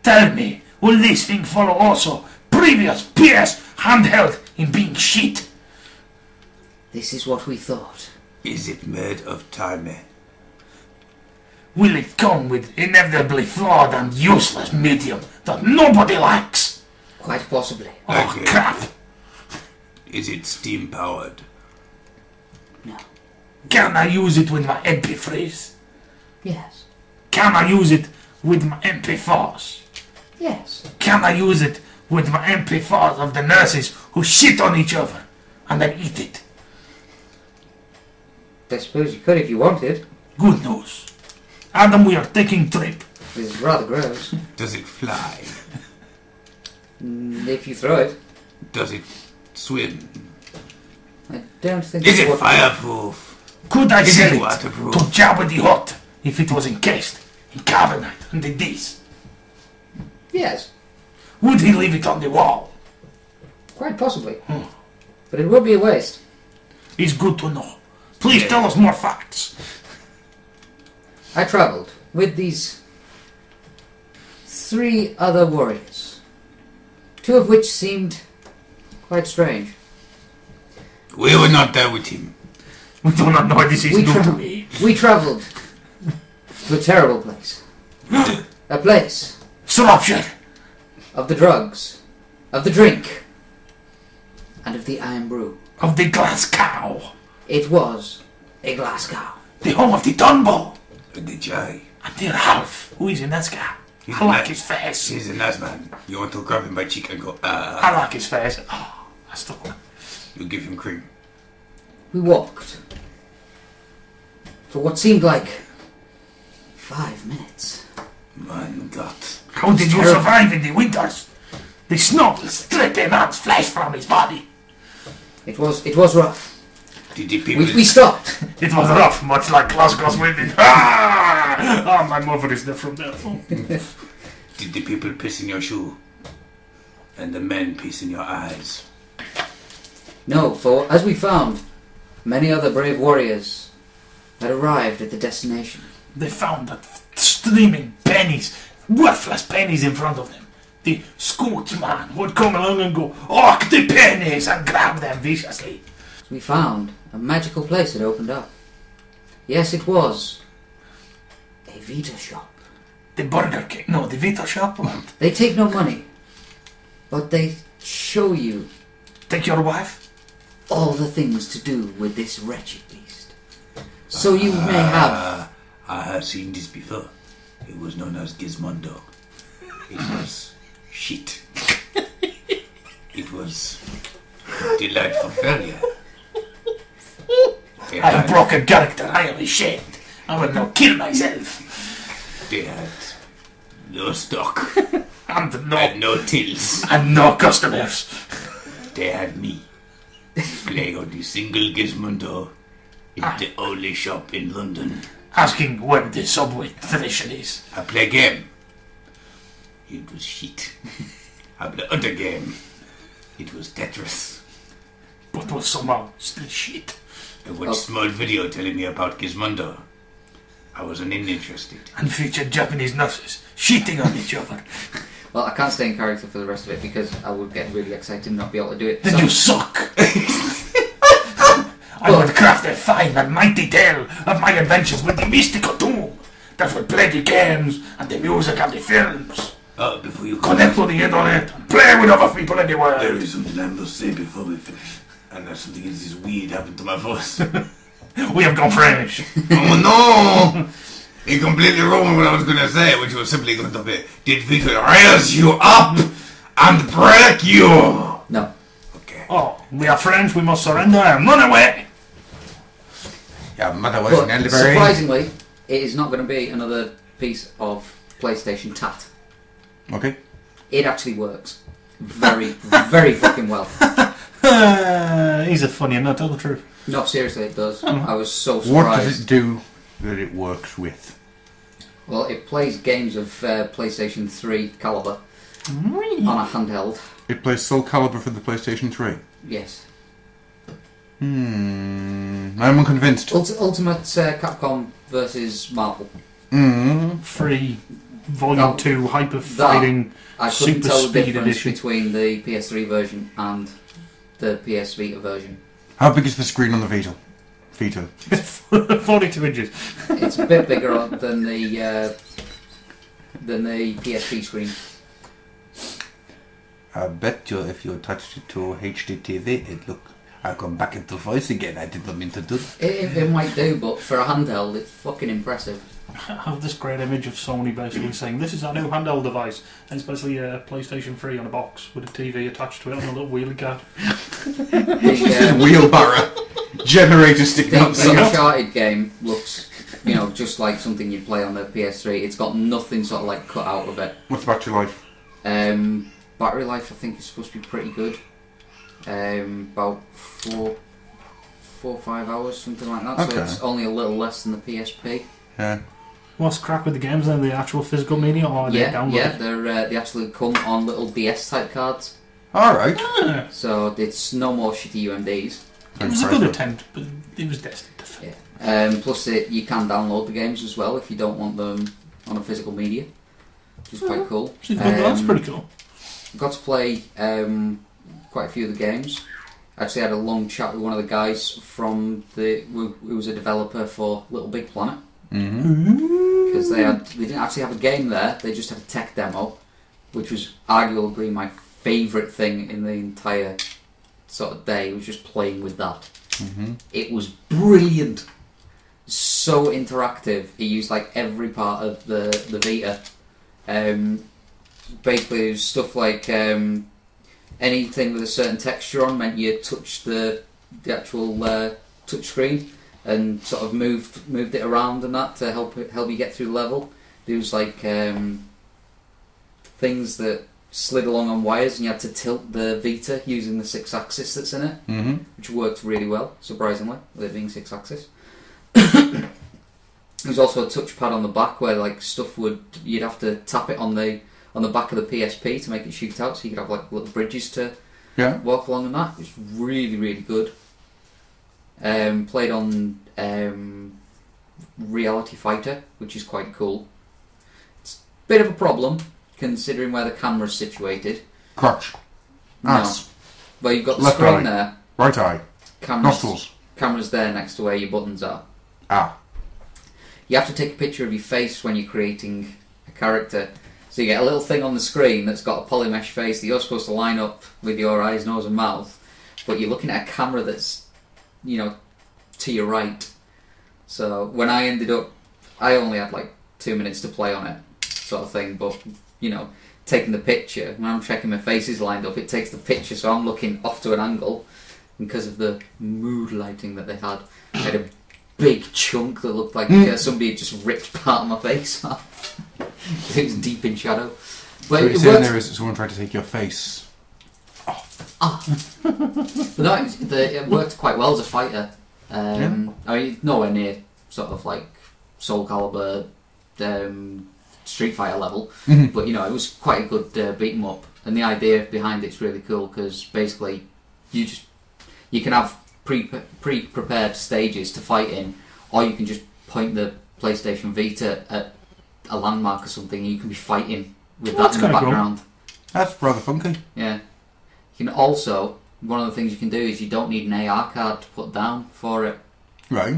Speaker 4: Tell me, will this thing follow also previous PS handheld in being shit?
Speaker 6: This is what we thought.
Speaker 3: Is it made of time?
Speaker 4: Will it come with inevitably flawed and useless medium that nobody likes?
Speaker 6: Quite possibly.
Speaker 4: Oh
Speaker 3: Okay.
Speaker 4: crap!
Speaker 3: Is it steam powered?
Speaker 6: No.
Speaker 4: Can I use it with my MP3s?
Speaker 6: Yes.
Speaker 4: Can I use it with my MP4s?
Speaker 6: Yes.
Speaker 4: Can I use it with my MP4s of the nurses who shit on each other and then eat it?
Speaker 6: I suppose you could if you wanted.
Speaker 4: Good news. Adam, we are taking trip.
Speaker 6: This is rather gross.
Speaker 3: Does it fly?
Speaker 6: If you throw it.
Speaker 3: Does it swim?
Speaker 6: I don't think
Speaker 3: Is
Speaker 6: it's
Speaker 3: it
Speaker 6: what-
Speaker 3: fireproof?
Speaker 4: Could I
Speaker 3: Is
Speaker 4: sell
Speaker 3: it
Speaker 4: it
Speaker 3: waterproof?
Speaker 4: to Jabba the Hutt if it was encased in carbonite and this?
Speaker 6: Yes.
Speaker 4: Would he leave it on the wall?
Speaker 6: Quite possibly. But it would be a waste.
Speaker 4: It's good to know. Please tell us more facts.
Speaker 6: I travelled with these 3 other warriors, 2 of which seemed quite strange.
Speaker 3: We were not there with him.
Speaker 4: We do not know what this is
Speaker 6: We,
Speaker 4: new to
Speaker 6: tra-
Speaker 4: me.
Speaker 6: we travelled to a terrible place. A place
Speaker 4: Shropshire.
Speaker 6: of the drugs, of the drink, and of the iron brew.
Speaker 4: Of the glass cow.
Speaker 6: It was a glass cow.
Speaker 4: The home of the Dunbo.
Speaker 3: The Jai.
Speaker 4: And dear Ralph, who is in that guy? I like his face.
Speaker 3: He's a nice man. You want to grab him by cheek and go,
Speaker 4: I like his face. Oh, that's the one.
Speaker 3: You give him cream.
Speaker 6: We walked for what seemed like 5 minutes.
Speaker 3: My God.
Speaker 4: How did you survive in the winters? The snow stripped a man's flesh from his body.
Speaker 6: It was rough.
Speaker 3: Did the people...
Speaker 6: We stopped.
Speaker 4: It was rough, much like Glasgow's windy. Ah! Oh, my mother is there from there.
Speaker 3: Did the people piss in your shoe? And the men piss in your eyes?
Speaker 6: No, for as we found, many other brave warriors had arrived at the destination.
Speaker 4: They found that streaming pennies, worthless pennies in front of them. The scoutsman would come along and go, "Ork the pennies!" and grab them viciously.
Speaker 6: We found a magical place had opened up. Yes, it was a Vita shop.
Speaker 4: The Burger King, no, the Vita shop. What?
Speaker 6: They take no money, but they show you
Speaker 4: Take your wife?
Speaker 6: all the things to do with this wretched beast. So you may have...
Speaker 3: I have seen this before. It was known as Gizmondo. It was shit. It was delightful failure.
Speaker 4: I have broken character, I am ashamed. I will now kill myself.
Speaker 3: They had no stock
Speaker 4: And
Speaker 3: no tills.
Speaker 4: and no customers.
Speaker 3: They had me playing on the single Gizmondo in the only shop in London.
Speaker 4: Asking where the subway station is.
Speaker 3: I play game. It was shit. I play other game. It was Tetris.
Speaker 4: But was somehow still shit.
Speaker 3: I watched small video telling me about Gizmondo. I wasn't interested.
Speaker 4: And featured Japanese nurses shitting on each other.
Speaker 6: Well, I can't stay in character for the rest of it because I would get really excited and not be able to do it.
Speaker 4: Then
Speaker 6: So-
Speaker 4: you suck. I would craft a fine and mighty tale of my adventures with the mystical doom that would play the games and the music and the films.
Speaker 3: Before you
Speaker 4: Connect to the internet and play with other people in the
Speaker 3: there
Speaker 4: world.
Speaker 3: is something I must say before we finish. And that's something that is weird happened to my voice.
Speaker 4: We have gone French.
Speaker 3: Oh no! You completely wrong what I was going to say, which was simply going to be, did Vito raise you up and break you?
Speaker 6: No.
Speaker 3: Okay.
Speaker 4: Oh, we are French, we must surrender and run away.
Speaker 3: Your mother was
Speaker 6: But surprisingly, it is not going to be another piece of PlayStation tat.
Speaker 3: Okay.
Speaker 6: It actually works. Very, very fucking well.
Speaker 4: He's a funny and not tell the truth.
Speaker 6: No, seriously, it does. I was so
Speaker 7: What
Speaker 6: surprised.
Speaker 7: does it do that it works with?
Speaker 6: Well, it plays games of PlayStation 3 caliber on a handheld.
Speaker 7: It plays Soul Calibur for the PlayStation 3.
Speaker 6: Yes.
Speaker 7: I'm unconvinced.
Speaker 6: Ultimate Capcom versus Marvel.
Speaker 4: Free Volume
Speaker 6: That-
Speaker 4: 2 Hyper Fighting
Speaker 6: I couldn't
Speaker 4: Super
Speaker 6: tell the
Speaker 4: Speed
Speaker 6: difference
Speaker 4: Edition.
Speaker 6: between the PS3 version and the PS Vita version.
Speaker 7: How big is the screen on the Vita? Vita.
Speaker 4: 42 inches.
Speaker 6: It's a bit bigger than the PSP screen.
Speaker 7: I bet you if you touched it to HDTV, it look. I'll come back into voice again. I did not mean to do that.
Speaker 6: It might do, but for a handheld, it's fucking impressive.
Speaker 4: I have this great image of Sony basically saying this is our new handheld device, and it's basically a PlayStation 3 on a box with a TV attached to it on a little wheelie card.
Speaker 6: The,
Speaker 7: Wheelbarrow. Generator sticking
Speaker 6: the
Speaker 7: outside.
Speaker 6: Uncharted game looks, just like something you'd play on the PS3. It's got nothing sort of like cut out of it.
Speaker 7: What's battery life?
Speaker 6: Battery life, I think, is supposed to be pretty good. About 4 or 5 hours, something like that.
Speaker 7: Okay.
Speaker 6: So it's only a little less than the PSP.
Speaker 7: Yeah.
Speaker 4: What's crack with the games then? The actual physical media or are they downloaded?
Speaker 6: They actually come on little DS type cards.
Speaker 7: Alright.
Speaker 4: Ah,
Speaker 6: So it's no more shitty UMDs.
Speaker 4: it was a good attempt, but it was destined to fail.
Speaker 6: Yeah. Plus, you can download the games as well if you don't want them on a physical media, which is quite cool.
Speaker 4: That's pretty cool.
Speaker 6: Got to play quite a few of the games. Actually, had a long chat with one of the guys from who was a developer for Little Big Planet. Because they didn't actually have a game there. They just had a tech demo, which was arguably my favourite thing in the entire sort of day. Was just playing with that. It was brilliant, so interactive. He used like every part of the Vita. Basically, it was stuff like anything with a certain texture on meant you touched the actual touch screen and sort of moved it around and that to help you get through the level. There was like things that slid along on wires, and you had to tilt the Vita using the 6-axis that's in it, which worked really well, surprisingly, with it being 6-axis. There was also a touchpad on the back where like stuff you'd have to tap it on the back of the PSP to make it shoot out, so you could have like little bridges to walk along and that. It's really, really good. Played on Reality Fighter, which is quite cool. It's a bit of a problem considering where the camera's situated.
Speaker 3: Crotch. Ass.
Speaker 6: No. Well, you've got the
Speaker 3: Left
Speaker 6: screen
Speaker 3: eye.
Speaker 6: there.
Speaker 3: Right eye.
Speaker 6: Nostrils. Camera's there next to where your buttons are.
Speaker 3: Ah.
Speaker 6: You have to take a picture of your face when you're creating a character. So you get a little thing on the screen that's got a polymesh face that you're supposed to line up with your eyes, nose and mouth, but you're looking at a camera that's, to your right. So when I ended up, I only had like 2 minutes to play on it, sort of thing, but, taking the picture, when I'm checking my face is lined up, it takes the picture, so I'm looking off to an angle, and because of the mood lighting that they had, I had a big chunk that looked like somebody had just ripped part of my face off. It was deep in shadow. But
Speaker 3: so what you're saying there is that someone tried to take your face off.
Speaker 6: But no, it worked quite well as a fighter. I mean, nowhere near sort of like Soul Calibur, Street Fighter level, but it was quite a good beat 'em up. And the idea behind it's really cool because basically you can have pre-prepared stages to fight in, or you can just point the PlayStation Vita at a landmark or something, and you can be fighting with that in the background.
Speaker 3: Cool. That's rather funky.
Speaker 6: Yeah. You can also, one of the things you can do is you don't need an AR card to put down for it.
Speaker 3: Right.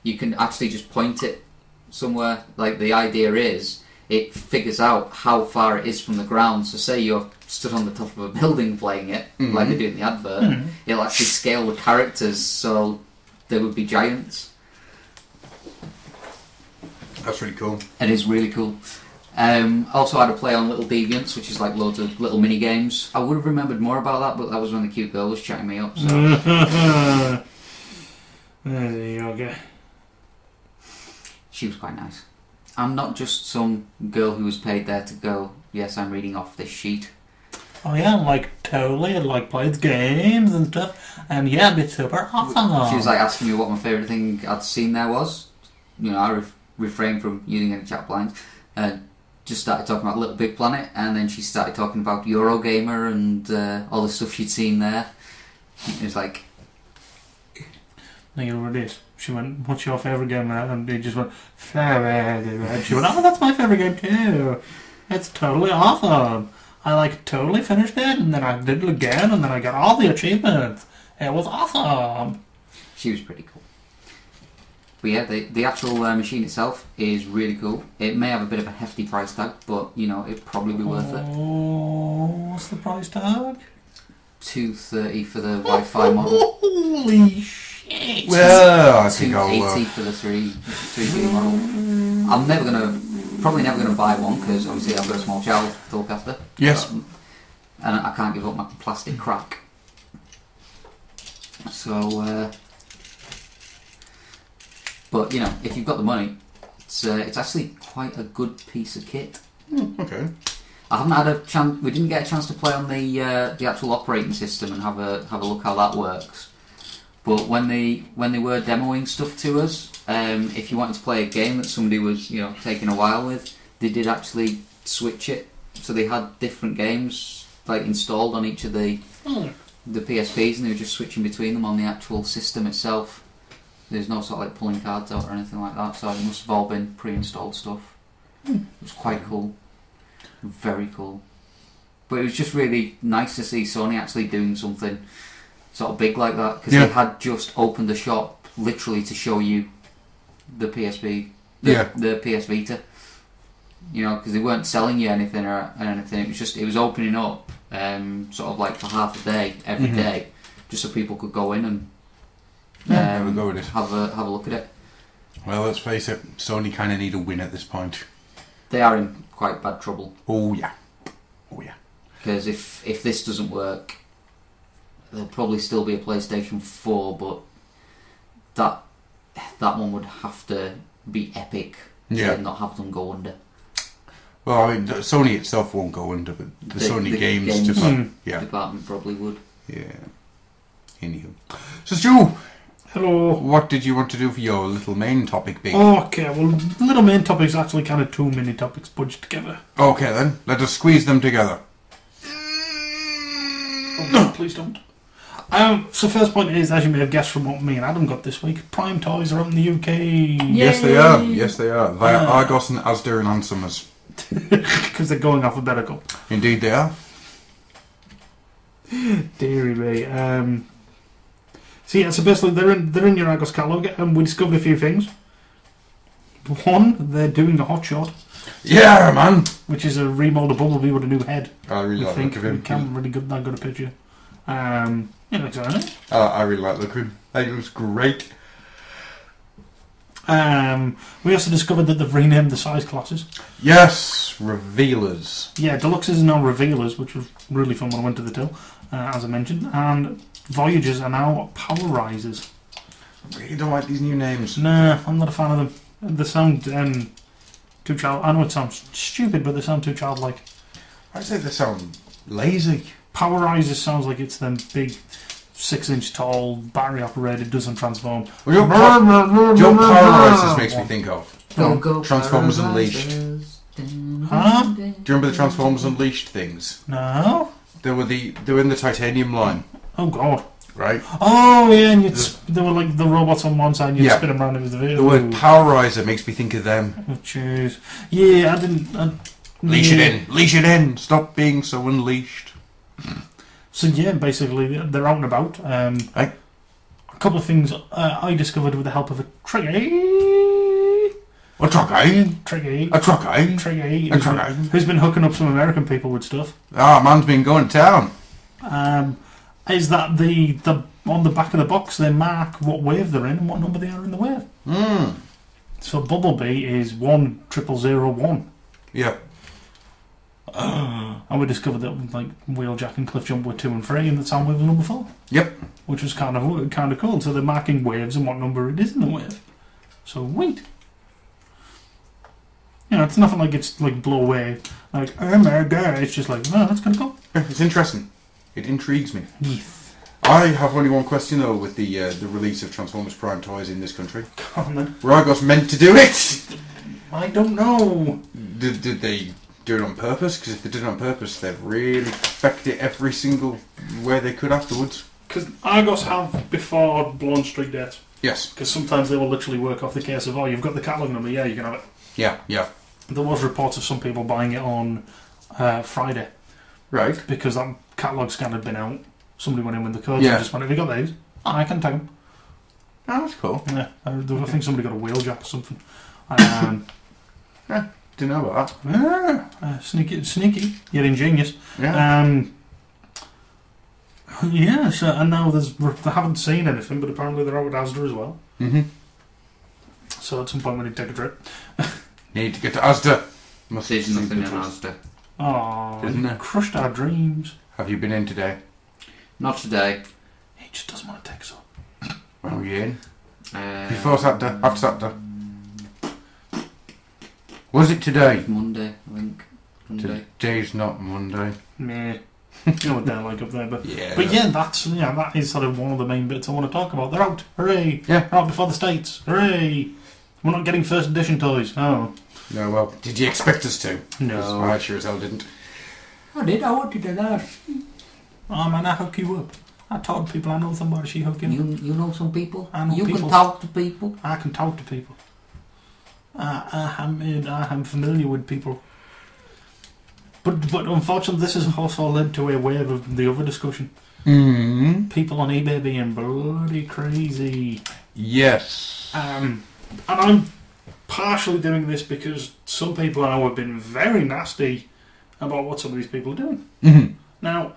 Speaker 6: You can actually just point it somewhere. Like, the idea is, it figures out how far it is from the ground. So say you're stood on the top of a building playing it, like they do in the advert, it'll actually scale the characters so they would be giants.
Speaker 3: That's really cool.
Speaker 6: It is really cool. Also had a play on Little Deviants, which is like loads of little mini games. I would have remembered more about that, but that was when the cute girl was chatting me up. So
Speaker 4: Okay.
Speaker 6: She was quite nice. I'm not just some girl who was paid there to go, yes, I'm reading off this sheet.
Speaker 4: Oh yeah, totally, plays games and stuff, and yeah, it'd be super awesome.
Speaker 6: She was asking me what my favourite thing I'd seen there was. I refrained from using any chat blinds. Just started talking about Little Big Planet, and then she started talking about Eurogamer and all the stuff she'd seen there. It was like...
Speaker 4: No, you know what it is. She went, what's your favourite game? And he just went, and she went, oh, that's my favourite game too. It's totally awesome. I totally finished it, and then I did it again, and then I got all the achievements. It was awesome.
Speaker 6: She was pretty cool. But yeah, the actual machine itself is really cool. It may have a bit of a hefty price tag, but it'd probably be worth it.
Speaker 4: Oh, what's the price tag?
Speaker 6: $230 for the Wi-Fi model.
Speaker 4: Holy shit!
Speaker 3: Well, I think I'll...
Speaker 6: $280 for the 3G model. I'm probably never gonna buy one because obviously I've got a small child to look after.
Speaker 3: Yes.
Speaker 6: And I can't give up my plastic crack. So, but if you've got the money, it's actually quite a good piece of kit.
Speaker 3: Okay.
Speaker 6: I haven't had a chance. We didn't get a chance to play on the actual operating system and have a look how that works. But when they were demoing stuff to us, if you wanted to play a game that somebody was taking a while with, they did actually switch it. So they had different games installed on each of the PSPs, and they were just switching between them on the actual system itself. There's no sort of pulling cards out or anything like that, so it must have all been pre-installed stuff. It was quite cool. Very cool. But it was just really nice to see Sony actually doing something sort of big like that, because they had just opened a shop literally to show you the PSP, the PS Vita. Because they weren't selling you anything or anything. It was opening up sort of for half a day every day, just so people could go in and have a look at it.
Speaker 3: Well, let's face it, Sony kind of need a win at this point.
Speaker 6: They are in quite bad trouble.
Speaker 3: Oh yeah. Oh yeah.
Speaker 6: Because if this doesn't work, there'll probably still be a PlayStation 4, but that one would have to be epic to not have them go under.
Speaker 3: Well, I mean, Sony itself won't go under, but the Sony games
Speaker 6: department probably would.
Speaker 3: Yeah. Anywho. So, Stu,
Speaker 4: Hello.
Speaker 3: what did you want to do for your little main topic, Big?
Speaker 4: Okay, well, the little main topic is actually kind of two mini topics budged together.
Speaker 3: Okay then, let us squeeze them together.
Speaker 4: Oh, no, please don't. So first point is, as you may have guessed from what me and Adam got this week, Prime Toys are out in the UK.
Speaker 3: Yes, they are. Yes, they are. Via Argos and Asda and Ansomers.
Speaker 4: Because they're going alphabetical.
Speaker 3: Indeed, they are.
Speaker 4: Deary me. So basically they're in your Argos catalogue, and we discovered a few things. One, they're doing a hot shot.
Speaker 3: Yeah, man.
Speaker 4: Which is a remolded Bumblebee with a new head.
Speaker 3: I really like the look of him.
Speaker 4: Can't really good that good a picture. It looks nice.
Speaker 3: I really like the look of him. I think it looks great.
Speaker 4: We also discovered that they've renamed the size classes.
Speaker 3: Yes, revealers.
Speaker 4: Yeah, Deluxes are now revealers, which was really fun when I went to the till, as I mentioned. And Voyagers are now Power Risers.
Speaker 3: I really don't like these new names.
Speaker 4: Nah, I'm not a fan of them. They sound too child. I know it sounds stupid, but they sound too childlike.
Speaker 3: I say they sound lazy.
Speaker 4: Power Risers sounds like it's them big 6-inch tall, battery operated, doesn't transform.
Speaker 3: Well, your Power Risers makes me think of
Speaker 6: Go
Speaker 3: Transformers
Speaker 6: Power
Speaker 3: Unleashed.
Speaker 6: Risers.
Speaker 4: Huh?
Speaker 3: Do you remember the Transformers Unleashed things?
Speaker 4: No.
Speaker 3: They were in the titanium line,
Speaker 4: Oh god.
Speaker 3: right?
Speaker 4: Oh yeah, and they were like the robots on one side, and you'd spin them around with the vehicle.
Speaker 3: The word Power Riser makes me think of them.
Speaker 4: Oh jeez. Yeah, I didn't.
Speaker 3: Leash it in. Leash it in. Stop being so unleashed.
Speaker 4: So yeah, basically they're out and about.
Speaker 3: Right.
Speaker 4: A couple of things I discovered with the help of a Triggy.
Speaker 3: A trucker.
Speaker 4: Triggy.
Speaker 3: A trucker.
Speaker 4: Triggy.
Speaker 3: A trucker.
Speaker 4: Who's been hooking up some American people with stuff.
Speaker 3: Ah, man's been going to town.
Speaker 4: Is that the on the back of the box they mark what wave they're in and what number they are in the wave. So Bumblebee is 10001.
Speaker 3: Yeah.
Speaker 4: And we discovered that like Wheeljack and Cliffjump were 2 and 3, and that sound wave was number 4.
Speaker 3: Yep.
Speaker 4: Which was kind of cool. So they're marking waves and what number it is in the wave. So wait. You know, it's nothing like it's like blow away. Like, oh my god, it's just like, oh, that's kind of cool.
Speaker 3: It's interesting. It intrigues me.
Speaker 4: Yes.
Speaker 3: I have only one question though with the release of Transformers Prime Toys in this country.
Speaker 4: Come on then.
Speaker 3: Were Argos meant to do it?
Speaker 4: I don't know.
Speaker 3: Did they do it on purpose? Because if they did it on purpose, they've really fecked it every single way they could afterwards.
Speaker 4: Because Argos have before blown street dates.
Speaker 3: Yes.
Speaker 4: Because sometimes they will literally work off the case of, oh, you've got the catalogue number, yeah, you can have it.
Speaker 3: Yeah, yeah.
Speaker 4: There was reports of some people buying it on Friday.
Speaker 3: Right.
Speaker 4: Because that catalogue scan had been out. Somebody went in with the codes
Speaker 3: Yeah.
Speaker 4: and just went, have you got these? Oh, I can take them.
Speaker 3: Oh, that's cool.
Speaker 4: Yeah, I think somebody got a Wheeljack or something.
Speaker 3: Didn't know about that.
Speaker 4: Sneaky, yet ingenious.
Speaker 3: Yeah.
Speaker 4: Yeah, so, and now they haven't seen anything, but apparently they're out at Asda as well.
Speaker 3: Mm-hmm.
Speaker 4: So at some point we need to take a trip.
Speaker 3: Need to get to Asda.
Speaker 6: There's nothing in Asda.
Speaker 4: Oh,
Speaker 3: Isn't
Speaker 4: you
Speaker 3: there?
Speaker 4: crushed our dreams.
Speaker 3: Have you been in today?
Speaker 6: Not today.
Speaker 4: He just doesn't want to take us up.
Speaker 3: When were you in? Before Saturday? After Saturday? Was it today?
Speaker 6: Monday, I think. Monday.
Speaker 3: Today's not Monday.
Speaker 4: Meh. You know what they're like up there, but
Speaker 3: Yeah.
Speaker 4: that is sort of one of the main bits I want to talk about. They're out, hooray!
Speaker 3: Yeah.
Speaker 4: They're out before the States, hooray! We're not getting first edition toys. Oh
Speaker 3: No, well, did you expect us to?
Speaker 4: no!
Speaker 3: I sure as hell didn't.
Speaker 6: I did. I wanted to ask.
Speaker 4: Oh man, I hook you up. I told people I know somebody. She hook you up.
Speaker 6: You know some people.
Speaker 4: I know
Speaker 6: you
Speaker 4: people.
Speaker 6: can talk to people.
Speaker 4: I can talk to people. I am familiar with people. But unfortunately, this has also led to a wave of the other discussion.
Speaker 3: Mm-hmm.
Speaker 4: People on eBay being bloody crazy.
Speaker 3: Yes.
Speaker 4: And I'm partially doing this because some people I know have been very nasty about what some of these people are doing.
Speaker 3: Mm-hmm.
Speaker 4: Now,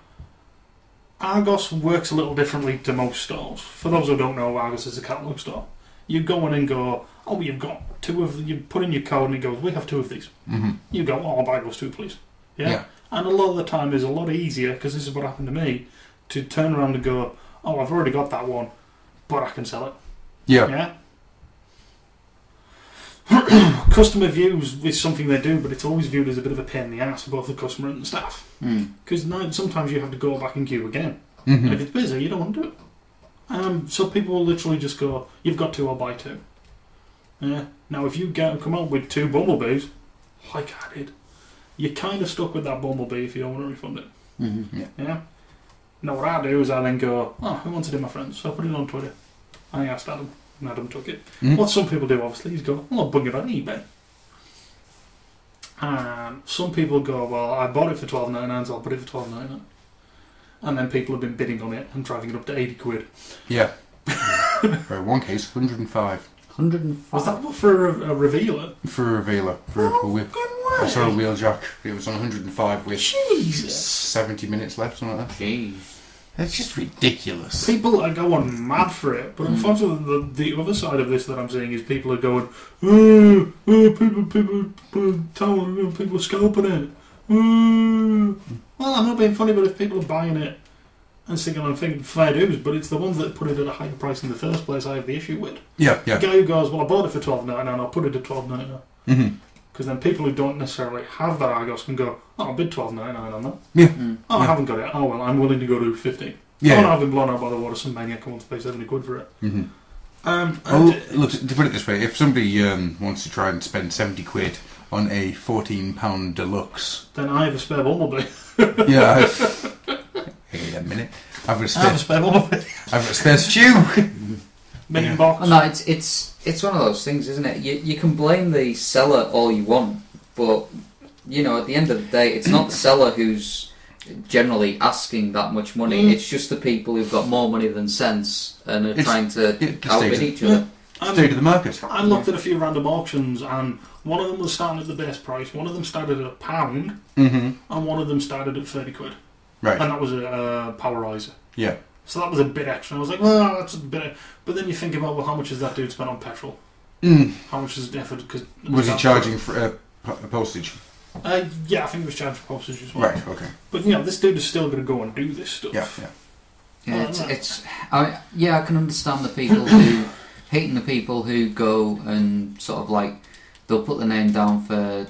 Speaker 4: Argos works a little differently to most stores. For those who don't know, Argos is a catalogue store. You go in and go, oh, you've got two of... You put in your code and it goes, we have two of these.
Speaker 3: Mm-hmm.
Speaker 4: You go, oh, I'll buy those two, please.
Speaker 3: Yeah.
Speaker 4: And a lot of the time is a lot easier, because this is what happened to me, to turn around and go, oh, I've already got that one, but I can sell it.
Speaker 3: Yeah.
Speaker 4: Customer views is something they do, but it's always viewed as a bit of a pain in the ass for both the customer and the staff. Because sometimes you have to go back and queue again.
Speaker 3: Mm-hmm.
Speaker 4: And if it's busy, you don't want to do it. So people will literally just go, you've got two, I'll buy two. Yeah. Now, if you come out with two bumblebees, like I did, you're kind of stuck with that bumblebee if you don't want to refund it.
Speaker 6: Mm-hmm.
Speaker 4: Yeah. Now, what I do is I then go, oh, who wants it in my friends? So I put it on Twitter. I asked Adam, and Adam took it.
Speaker 3: Mm-hmm.
Speaker 4: What some people do, obviously, is go, well, I'll bung it on eBay. And some people go, well, I bought it for $12.99, so I'll put it for $12.99. And then people have been bidding on it and driving it up to £80.
Speaker 3: Yeah. For one case, 105.
Speaker 6: 105.
Speaker 4: Was that for a revealer?
Speaker 3: For a revealer. I saw a wheeljack. It was on 105 with
Speaker 4: Jesus.
Speaker 3: 70 minutes left, something like that.
Speaker 6: Jeez.
Speaker 3: It's just ridiculous.
Speaker 4: People are going mad for it, but unfortunately the other side of this that I'm seeing is people are going, people are scalping it. Well, I'm not being funny, but if people are buying it and sticking on fair dues, but it's the ones that put it at a higher price in the first place I have the issue with.
Speaker 3: Yeah.
Speaker 4: The guy who goes, well, I bought it for $12.99, I'll put it at $12.99.
Speaker 3: Mm-hmm.
Speaker 4: Because then people who don't necessarily have that Argos can go, oh, I'll bid $12.99 on that.
Speaker 3: Yeah.
Speaker 4: Oh, I haven't got it. Oh, well, I'm willing to go to $15.
Speaker 3: Yeah.
Speaker 4: Oh, no, I've been blown out by the water. Some maniac wants to pay £70 for it.
Speaker 3: Mm-hmm.
Speaker 4: And
Speaker 3: Look, to put it this way, if somebody wants to try and spend £70 on a £14 deluxe...
Speaker 4: Then I have a spare bumblebee.
Speaker 3: Yeah, Wait a minute. I've got a spare
Speaker 4: bumblebee.
Speaker 3: I've got a spare stew.
Speaker 4: Mini box.
Speaker 6: Well, no, it's one of those things, isn't it? You can blame the seller all you want, but you know, at the end of the day, it's not the seller who's generally asking that much money. It's just the people who've got more money than sense and are trying to outbid each other.
Speaker 3: State of the market.
Speaker 4: I looked at a few random auctions, and one of them was starting at the best price. One of them started at £1, and one of them started at £30.
Speaker 3: Right.
Speaker 4: And that was a Powerizer.
Speaker 3: Yeah.
Speaker 4: So that was a bit extra. I was like, well, that's a bit. But then you think about, well, how much has that dude spent on petrol? How much is effort?
Speaker 3: Was he charging for postage?
Speaker 4: Yeah, I think he was charging for postage as well.
Speaker 3: Right. Okay.
Speaker 4: But you know, this dude is still going to go and do this stuff.
Speaker 6: I can understand the people who hating the people who go and sort of like they'll put the name down for,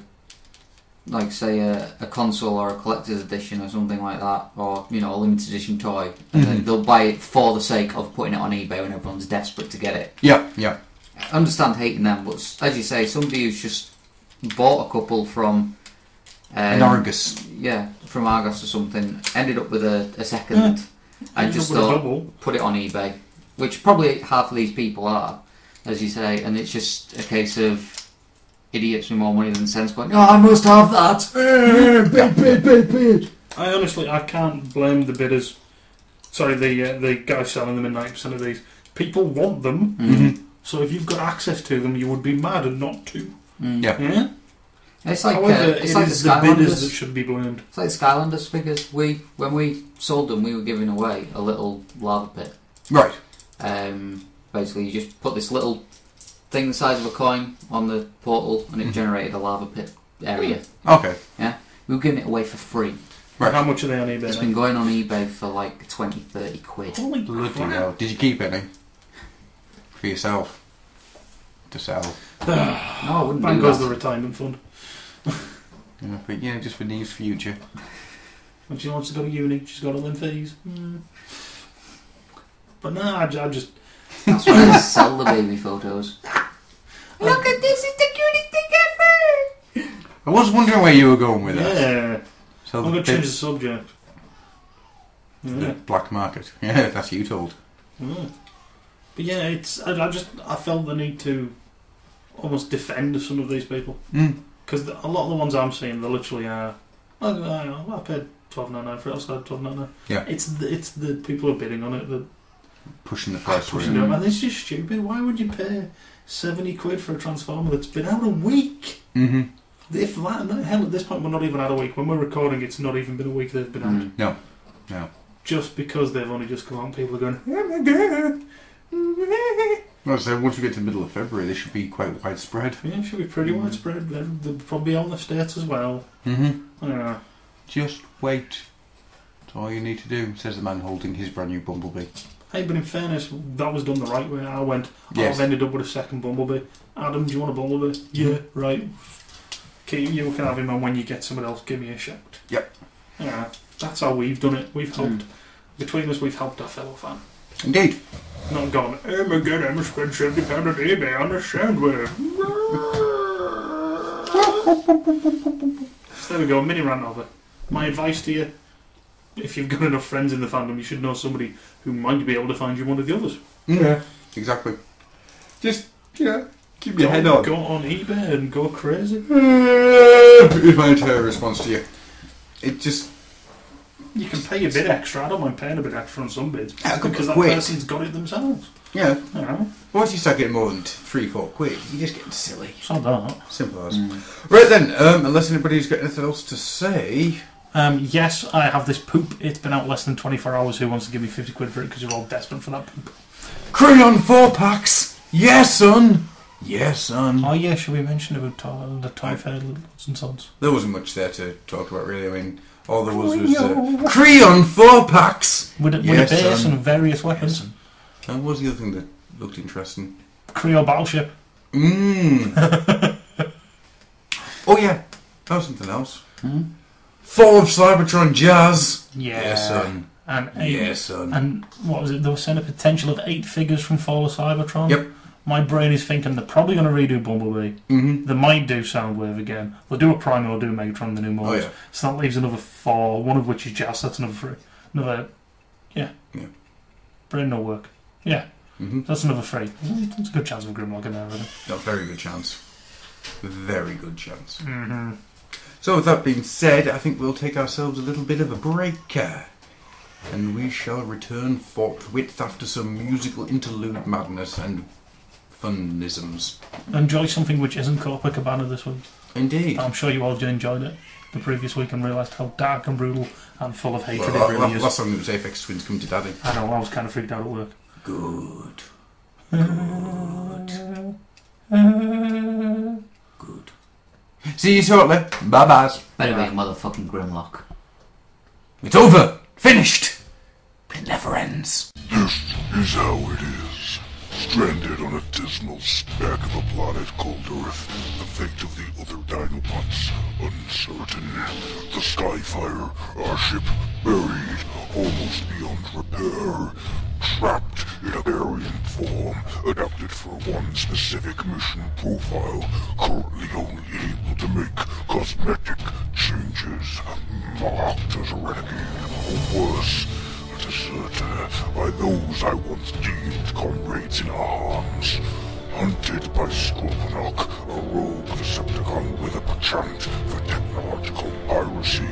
Speaker 6: like, say a console or a collector's edition or something like that, or you know, a limited edition toy, and then they'll buy it for the sake of putting it on eBay when everyone's desperate to get it.
Speaker 3: Yeah.
Speaker 6: I understand hating them, but as you say, somebody who's just bought a couple from
Speaker 3: an Argus.
Speaker 6: Yeah, from Argos or something, ended up with a second, and just thought, put it on eBay, which probably half of these people are, as you say, and it's just a case of idiots with more money than sense going, oh, I must have that. Bid.
Speaker 4: I honestly, I can't blame the bidders. Sorry, the guys selling them in 90% of these. People want them, so if you've got access to them, you would be mad and not to.
Speaker 3: Yeah.
Speaker 6: It's like,
Speaker 4: however,
Speaker 6: it's like
Speaker 4: is
Speaker 6: the
Speaker 4: the bidders
Speaker 6: Skylanders
Speaker 4: that should be blamed.
Speaker 6: It's like the Skylanders figures. When we sold them, we were giving away a little lava pit.
Speaker 3: Right.
Speaker 6: Basically, you just put this little thing the size of a coin on the portal, and it generated a lava pit area.
Speaker 3: Okay.
Speaker 6: Yeah, we were giving it away for free.
Speaker 3: Right.
Speaker 4: How much are they on eBay?
Speaker 6: It's been going on eBay for like 20-30 quid.
Speaker 4: Holy
Speaker 3: Bloody
Speaker 4: crap.
Speaker 3: hell. Did you keep any? For yourself? To sell?
Speaker 6: No, I wouldn't
Speaker 4: Bank
Speaker 6: do
Speaker 4: goes
Speaker 6: that.
Speaker 4: the retirement fund.
Speaker 3: Yeah, but just for near future.
Speaker 4: When she wants to go to uni, she's got all them fees. But no, I just...
Speaker 6: That's why I sell the baby photos.
Speaker 5: Look at this, it's the cutest thing ever!
Speaker 3: I was wondering where you were going with that.
Speaker 4: Yeah.
Speaker 3: So
Speaker 4: I'm going to change the subject.
Speaker 3: The
Speaker 4: Yeah.
Speaker 3: black market. Yeah, that's you told.
Speaker 4: But yeah, it's... I felt the need to almost defend some of these people. Because a lot of the ones I'm seeing, they literally are... I paid $12.99 for it, I started $12.99.
Speaker 3: Yeah.
Speaker 4: It's the people who are bidding on it that
Speaker 3: Pushing the price
Speaker 4: pushing it up. And it's just stupid. Why would you pay £70 for a Transformer that's been out a week? If that, hell, at this point we're not even out a week. When we're recording, it's not even been a week they've been out.
Speaker 3: No.
Speaker 4: Just because they've only just come out and people are going, oh my god.
Speaker 3: Well, so once we get to the middle of February, they should be quite widespread.
Speaker 4: Yeah, it should be pretty widespread. They'll probably out in the States as well. Yeah.
Speaker 3: Just wait. That's all you need to do, says the man holding his brand new Bumblebee.
Speaker 4: Hey, but in fairness, that was done the right way. I went, I've ended up with a second Bumblebee. Adam, do you want a Bumblebee? Yeah, right. Okay, you can have him, and when you get someone else, give me a shout.
Speaker 3: Yep.
Speaker 4: Yeah, that's how we've done it. We've helped. Between us, we've helped our fellow fan.
Speaker 3: Indeed.
Speaker 4: Not gone, oh my god, I'm spent £70 on eBay on a Soundwave. So there we go, mini rant over. My advice to you, if you've got enough friends in the fandom, you should know somebody who might be able to find you one of the others.
Speaker 3: Yeah, exactly. Just, keep your head on.
Speaker 4: Go on eBay and go crazy.
Speaker 3: Here's my entire response to you. It just...
Speaker 4: You can pay a bit extra. I don't mind paying a bit extra on some bids. Because that
Speaker 3: quid.
Speaker 4: person's got it themselves.
Speaker 3: Yeah.
Speaker 4: You know?
Speaker 3: Once you start getting more than 3-4 quid, you're just getting silly.
Speaker 4: It's not that.
Speaker 3: Simple as. Right then, unless anybody's got anything else to say...
Speaker 4: Yes, I have this poop. It's been out less than 24 hours. Who wants to give me 50 quid for it because you're all desperate for that poop?
Speaker 3: Crayon 4-packs! Yes, son! Yes, son.
Speaker 4: Oh, yeah, should we mention about the Toy Fair Lots and Sons?
Speaker 3: There wasn't much there to talk about, really. I mean, all there was Crayon 4-packs!
Speaker 4: With a base and various weapons.
Speaker 3: Yes, and what was the other thing that looked interesting?
Speaker 4: Creo Battleship.
Speaker 3: Oh, yeah. That was something else. Fall of Cybertron Jazz!
Speaker 4: Yeah.
Speaker 3: Yes, son.
Speaker 4: And
Speaker 3: yes, son.
Speaker 4: And what was it? They were saying a potential of 8 figures from Fall of Cybertron.
Speaker 3: Yep.
Speaker 4: My brain is thinking they're probably going to redo Bumblebee. They might do Soundwave again. They'll do a Primo or do Megatron, the new models.
Speaker 3: Oh, yeah.
Speaker 4: So that leaves another 4, one of which is Jazz. That's another 3. Yeah. Brain no work. Yeah. That's another 3. There's a good chance of Grimlock in there, really.
Speaker 3: A very good chance. Very good chance. So with that being said, I think we'll take ourselves a little bit of a break. And we shall return forthwith after some musical interlude madness and funisms.
Speaker 4: Enjoy something which isn't Copacabana this week.
Speaker 3: Indeed.
Speaker 4: I'm sure you all enjoyed it the previous week and realised how dark and brutal and full of hatred it really is.
Speaker 3: Last song it was Aphex Twins Come to Daddy.
Speaker 4: I know, I was kind of freaked out at work.
Speaker 3: Good. See you shortly. Bye-bye.
Speaker 6: Better be a motherfucking Grimlock.
Speaker 3: It's over. Finished. It never ends.
Speaker 8: This is how it is. Stranded on a dismal speck of a planet called Earth, the fate of the other Dinobots uncertain. The Skyfire, our ship, buried, almost beyond repair. Trapped in a variant form, adapted for one specific mission profile, currently only able to make cosmetic changes. Marked as a renegade, or worse, deserter by those I once deemed comrades in arms. Hunted by Scorponok, a rogue Decepticon with a penchant for technological piracy.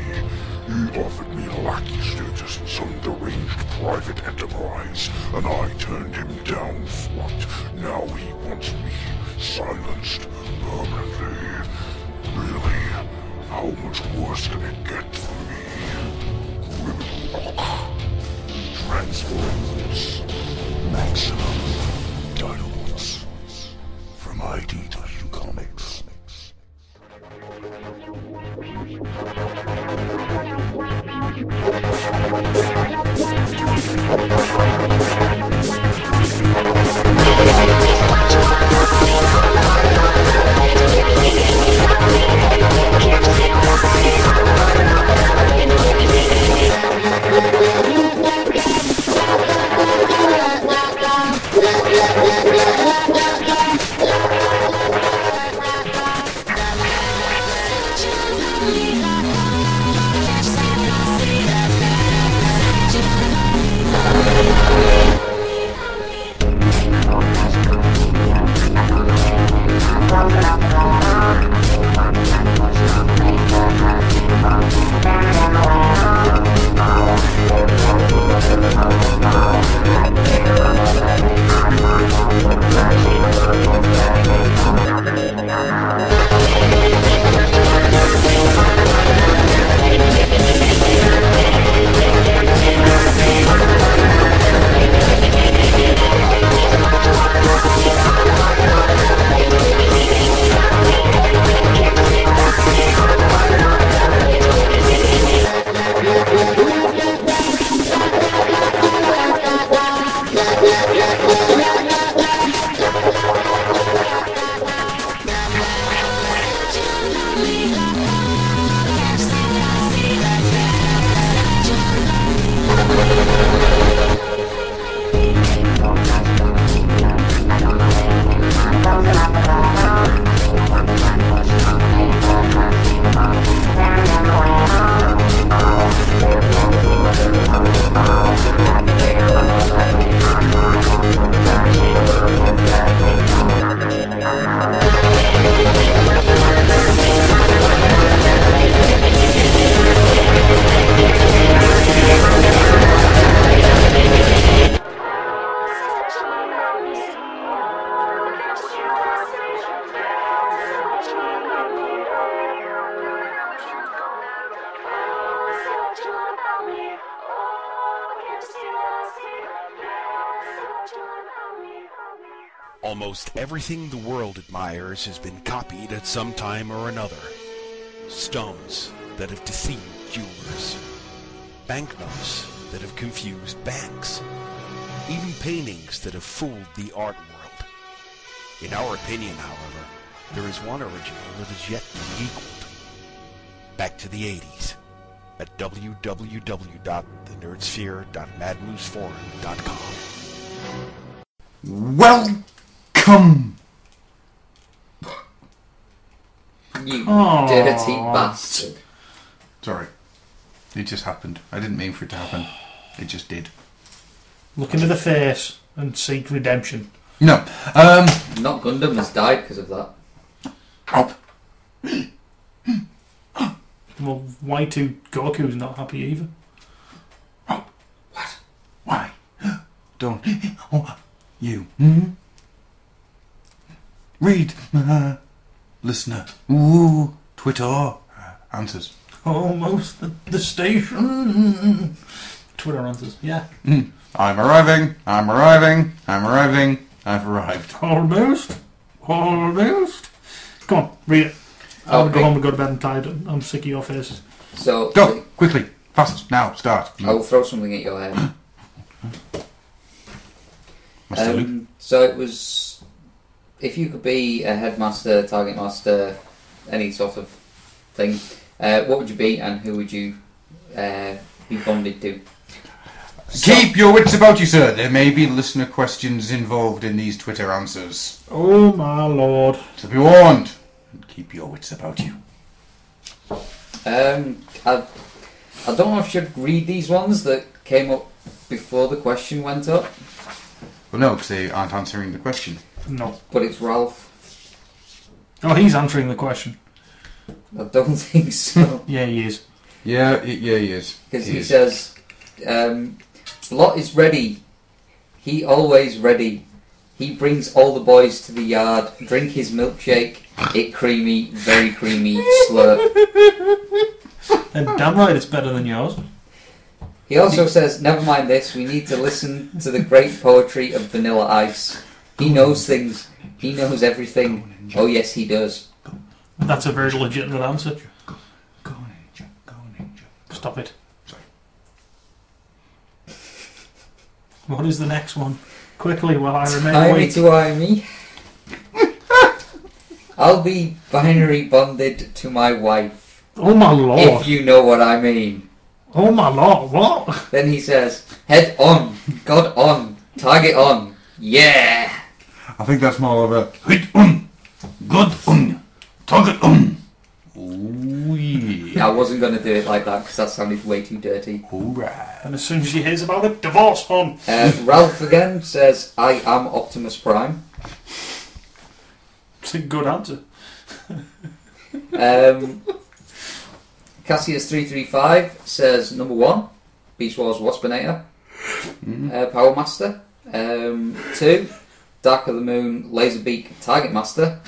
Speaker 8: He offered me lackey status in some deranged private enterprise, and I turned him down flat. Now he wants me silenced permanently. Really, how much worse can it get for me? Grimlock. Transformers. Maximum Dinobots. From ID.U Comics.
Speaker 9: Thank you. Almost everything the world admires has been copied at some time or another. Stones that have deceived jewelers. Banknotes that have confused banks. Even paintings that have fooled the art world. In our opinion, however, there is one original that is yet to be equaled. Back to the 80s at www.thenerdsphere.madmooseforum.com.
Speaker 3: Welcome!
Speaker 6: You dirty bastard.
Speaker 3: Sorry. It just happened. I didn't mean for it to happen. It just did.
Speaker 4: Look into the face and seek redemption.
Speaker 3: No.
Speaker 6: Not Gundam has died because of that.
Speaker 3: Oh.
Speaker 4: Well, Y2 Goku's not happy either.
Speaker 3: Oh. What? Why? Don't. Oh. You. Read. Listener. Ooh. Twitter. Answers.
Speaker 4: Almost at the station. Twitter answers. Yeah.
Speaker 3: I'm arriving. I'm arriving. I'm arriving. I've arrived.
Speaker 4: Almost. Almost. Come on, read it. I'll go home and go to bed and tired. I'm sick of your faces.
Speaker 6: So
Speaker 3: Go! Quickly! Fast! Now! Start!
Speaker 6: I'll throw something at your head. So it was... If you could be a headmaster, target master, any sort of thing, what would you be and who would you be bonded to?
Speaker 3: Keep your wits about you, sir. There may be listener questions involved in these Twitter answers.
Speaker 4: Oh my lord.
Speaker 3: So be warned. And keep your wits about you.
Speaker 6: I don't know if I should read these ones that came up before the question went up.
Speaker 3: Well, no, because they aren't answering the question.
Speaker 4: No.
Speaker 6: But it's Ralph.
Speaker 4: Oh, he's answering the question.
Speaker 6: I don't think so.
Speaker 4: Yeah, he is.
Speaker 3: Yeah, he is.
Speaker 6: Because he says, Lot is ready. He always ready. He brings all the boys to the yard. Drink his milkshake. It creamy, very creamy, slurp.
Speaker 4: And damn right it's better than yours.
Speaker 6: He also says, never mind this, we need to listen to the great poetry of Vanilla Ice. He knows things. He knows everything. Oh yes, he does.
Speaker 4: That's a very legitimate answer.
Speaker 3: Go ninja, go ninja.
Speaker 4: Stop it.
Speaker 3: Sorry.
Speaker 4: What is the next one? Quickly while I remain
Speaker 6: Eye me
Speaker 4: awake.
Speaker 6: to eye me. I'll be binary bonded to my wife.
Speaker 4: Oh my lord.
Speaker 6: If you know what I mean.
Speaker 4: Oh my lord, what?
Speaker 6: Then he says, head on, God on, target on, yeah.
Speaker 3: I think that's more of a hit good target Oh yeah.
Speaker 6: I wasn't going to do it like that because that sounded way too dirty.
Speaker 3: Alright.
Speaker 4: And as soon as she hears about it, divorce, hon.
Speaker 6: Ralph again says, I am Optimus Prime.
Speaker 4: It's a good answer.
Speaker 6: Cassius335 says, number 1, Beast Wars Waspinator, Power Master. 2, Dark of the Moon, Laserbeak, Target Master.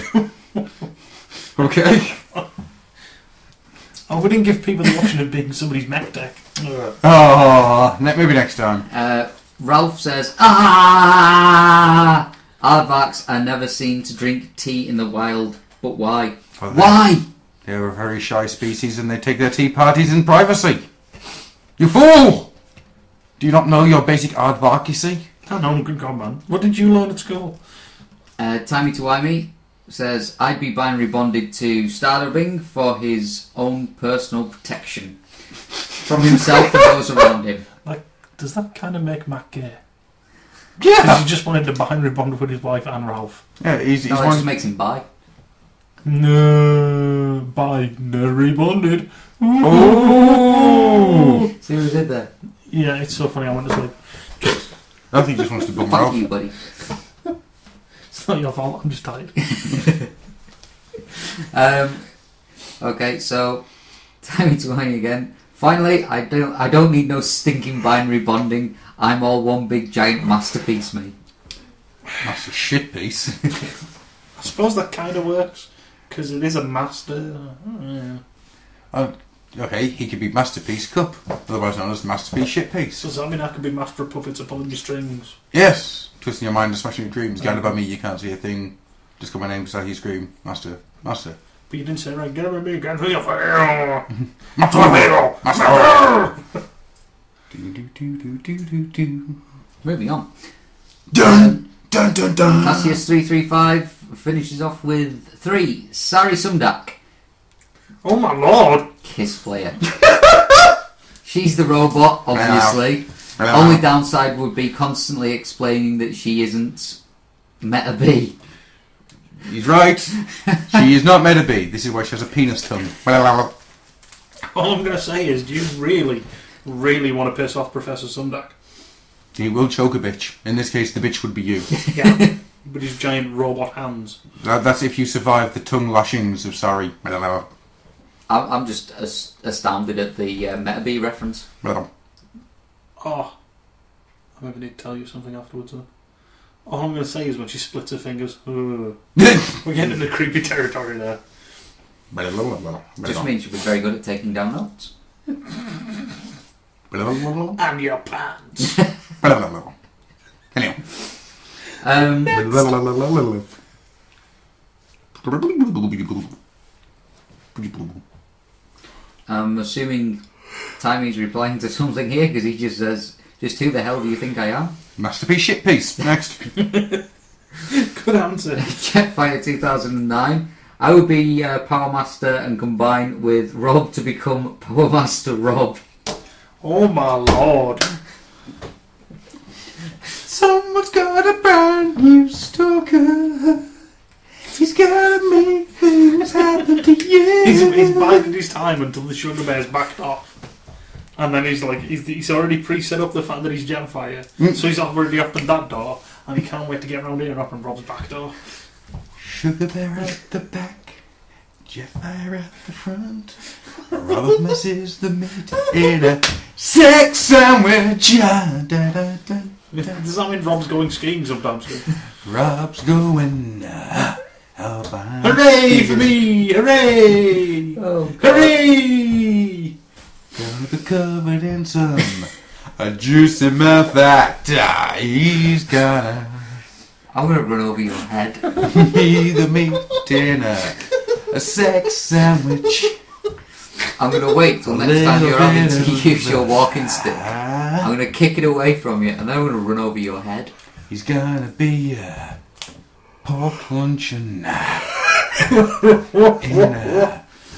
Speaker 3: Okay.
Speaker 6: Oh,
Speaker 4: we didn't give people the option of being somebody's mech deck.
Speaker 3: Oh, maybe next time.
Speaker 6: Ralph says, Aardvarks are never seen to drink tea in the wild, but why? Why?
Speaker 3: They're a very shy species and they take their tea parties in privacy. You fool! Do you not know your basic aardvark, you see?
Speaker 4: I know, good God, man. What did you learn at school?
Speaker 6: Timey Tuwimey says, I'd be binary bonded to Starderbing for his own personal protection from himself and those around him.
Speaker 4: Like, does that kind of make Matt gay?
Speaker 3: Yeah!
Speaker 4: Because he just wanted to binary bond with his wife and Ralph.
Speaker 3: Yeah, he's
Speaker 6: No, it
Speaker 3: one...
Speaker 6: just makes him bi.
Speaker 4: No, binary bonded.
Speaker 3: Oh!
Speaker 6: See what I did there?
Speaker 4: Yeah, it's so funny, I went to sleep.
Speaker 3: I think he just wants to bum
Speaker 6: Fuck
Speaker 3: Ralph.
Speaker 6: you, buddy.
Speaker 4: It's not your fault, I'm just tired.
Speaker 6: Okay, so Timey Tuwimey again. Finally, I don't need no stinking binary bonding. I'm all one big giant masterpiece, mate.
Speaker 3: That's a shit piece.
Speaker 4: I suppose that kind of works, because it is a master. Yeah.
Speaker 3: Okay, he could be Masterpiece Cup, otherwise known as Masterpiece Shitpiece.
Speaker 4: Does that mean I could be Master of Puppets and pulling your strings?
Speaker 3: Yes! Twisting your mind and smashing your dreams. Guided by me, you can't see a thing. Just got my name beside you scream. Master. Master.
Speaker 4: But you didn't say, right, get over me, can't see your fail.
Speaker 3: Master! Master! Do.
Speaker 6: Moving on.
Speaker 3: Dun! Dun dun dun!
Speaker 6: Cassius 335 finishes off with 3. Sari Sumdak.
Speaker 4: Oh my lord!
Speaker 6: Kiss player. She's the robot, obviously.
Speaker 3: Hello.
Speaker 6: Only downside would be constantly explaining that she isn't Meta B.
Speaker 3: He's right. She is not Meta B. This is why she has a penis tongue.
Speaker 4: All I'm going to say is, do you really, really want to piss off Professor Sumdak?
Speaker 3: He will choke a bitch. In this case, the bitch would be you.
Speaker 4: Yeah, with his giant robot hands.
Speaker 3: That's if you survive the tongue lashings of Sari.
Speaker 6: I'm just astounded at the Meta B reference.
Speaker 4: Oh, I maybe need to tell you something afterwards. All I'm going to say is when she splits her fingers. We're getting into creepy territory there.
Speaker 6: Just means she'll be very good at taking down notes.
Speaker 4: And your pants.
Speaker 3: Anyway.
Speaker 6: I'm assuming Timmy's replying to something here because he just says, "Just who the hell do you think I am?"
Speaker 3: Masterpiece Shitpiece. Next.
Speaker 4: Good answer.
Speaker 6: Jetfire 2009. I would be Power Master and combine with Rob to become Power Master Rob.
Speaker 4: Oh my lord.
Speaker 3: Someone's got a brand new stalker. He's gotta make things happen to you.
Speaker 4: He's biding his time until the sugar bear's backed off. And then he's like, he's already pre-set up the fact that he's Jetfire. So he's already opened that door, and he can't wait to get around here and open Rob's back door.
Speaker 3: Sugar bear at the back, Jetfire at the front. Rob messes the meat in a sex sandwich.
Speaker 4: Does that mean Rob's going skiing sometimes?
Speaker 3: Rob's going
Speaker 4: hooray for me! Hooray!
Speaker 6: Oh,
Speaker 4: hooray!
Speaker 3: Gonna be covered in some a juicy mouth that he's gonna.
Speaker 6: I'm gonna run over your head.
Speaker 3: Be the meat in a sex sandwich.
Speaker 6: I'm gonna wait till next time you're having to use your walking stick. I'm gonna kick it away from you, and then I'm gonna run over your head.
Speaker 3: He's gonna be a pork luncheon in